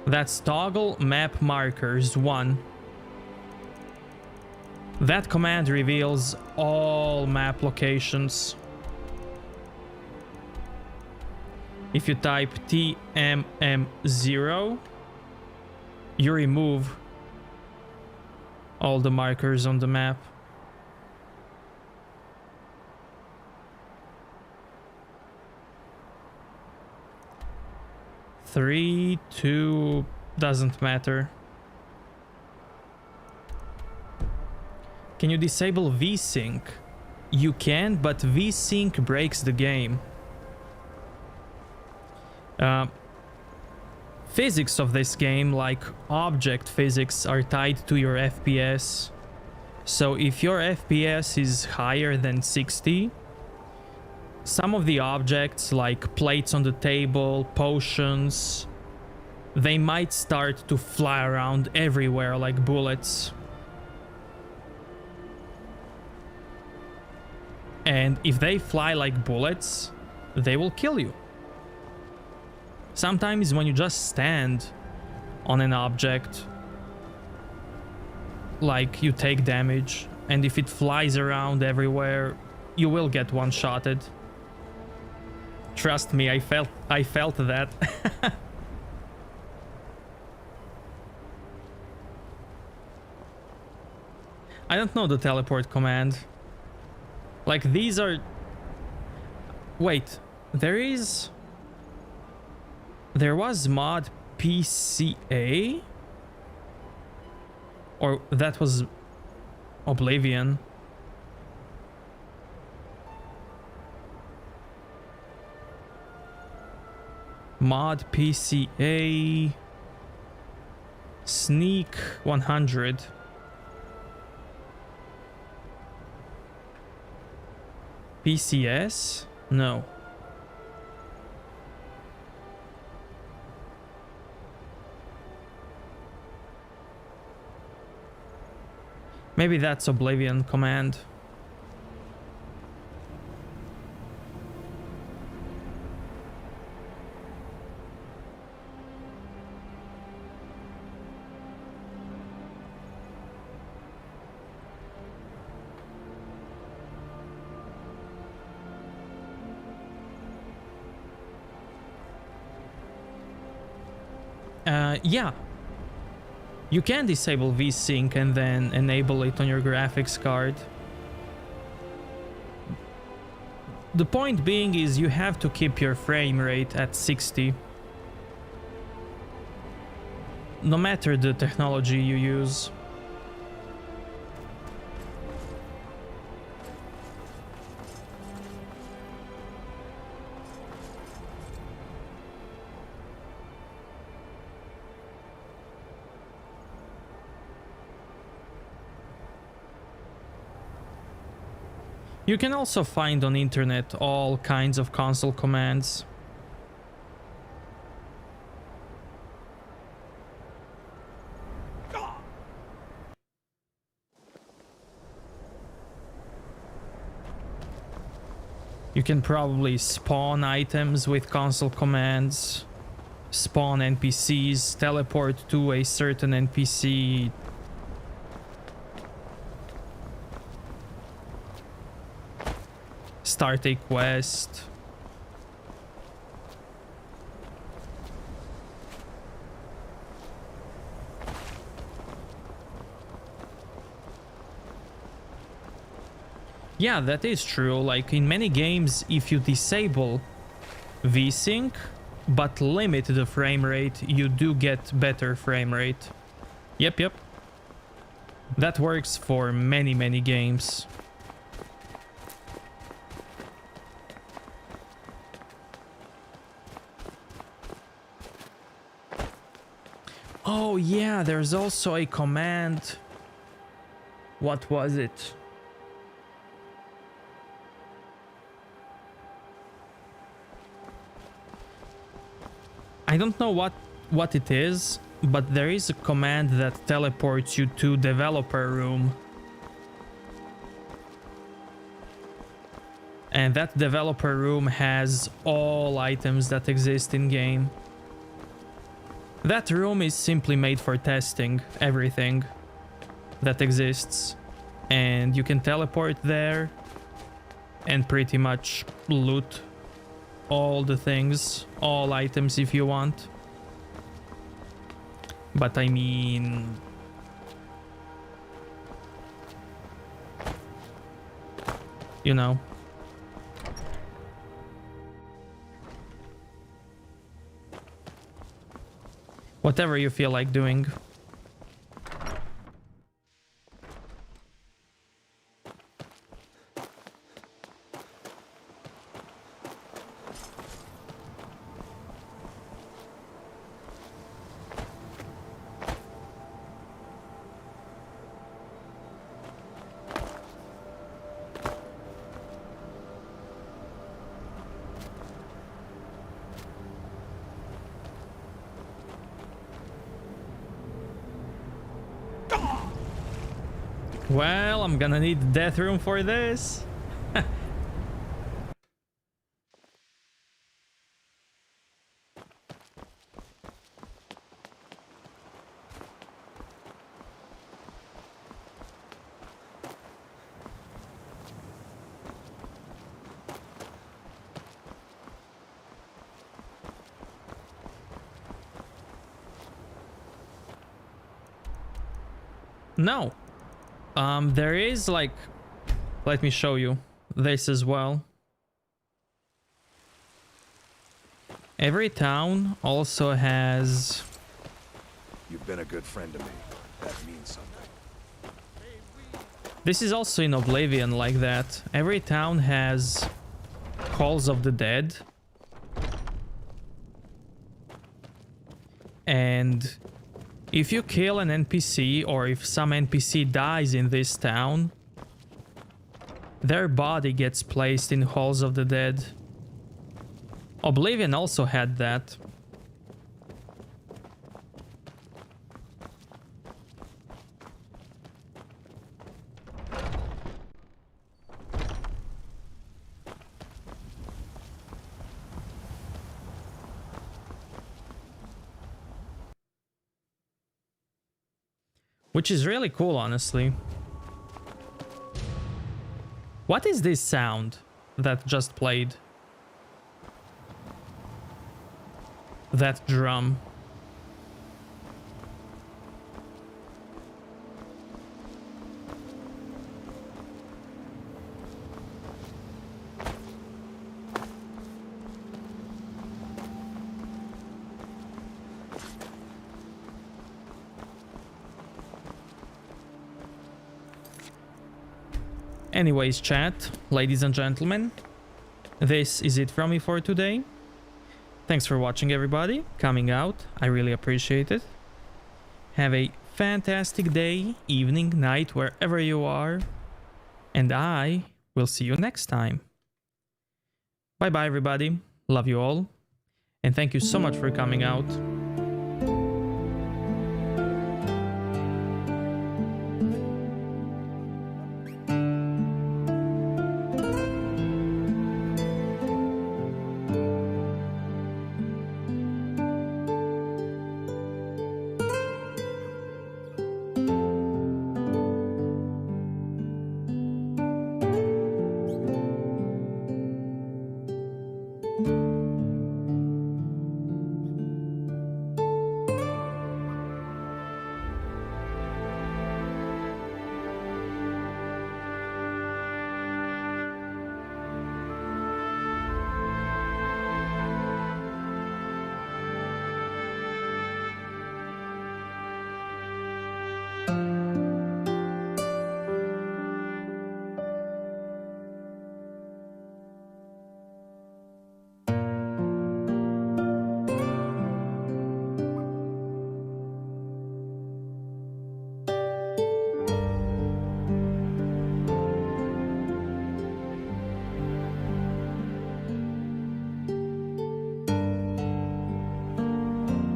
That's toggle map markers 1. That command reveals all map locations. If you type TMM0, you remove all the markers on the map. Three, 2, doesn't matter. Can you disable VSync? You can, but VSync breaks the game. Physics of this game, like object physics, are tied to your FPS. So if your FPS is higher than 60, some of the objects, like plates on the table, potions, they might start to fly around everywhere like bullets. And if they fly like bullets, they will kill you. Sometimes when you just stand on an object, like, you take damage, and if it flies around everywhere, you will get one-shotted. Trust me, I felt that. I don't know the teleport command. Like, these are... Wait, there was mod PCA? Or that was Oblivion? Mod PCA... Sneak 100. PCS? No. Maybe that's Oblivion command. Yeah. You can disable VSync and then enable it on your graphics card. The point being is you have to keep your frame rate at 60. No matter the technology you use. You can also find on internet all kinds of console commands. You can probably spawn items with console commands, spawn NPCs, teleport to a certain NPC. Start a quest. Yeah, that is true. Like, in many games, if you disable VSync but limit the frame rate, you do get better frame rate. Yep. That works for many games. Oh yeah, there's also a command. What was it? I don't know what it is, but there is a command that teleports you to developer room. And that developer room has all items that exist in game. That room is simply made for testing everything that exists. And you can teleport there and pretty much loot all the things, all items if you want. But I mean... you know. Whatever you feel like doing. Well, I'm gonna need the death room for this. No. There is like, let me show you this as well. Every town also has... You've been a good friend to me. That means something. This is also in Oblivion like that. Every town has Halls of the Dead. And if you kill an NPC, or if some NPC dies in this town, their body gets placed in Halls of the Dead. Oblivion also had that. Which is really cool, honestly. What is this sound that just played? That drum. Anyways, chat, ladies and gentlemen, this is it from me for today. Thanks for watching, everybody, coming out. I really appreciate it. Have a fantastic day, evening, night, wherever you are. And I will see you next time. Bye-bye, everybody. Love you all. And thank you so much for coming out.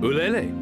Ulele.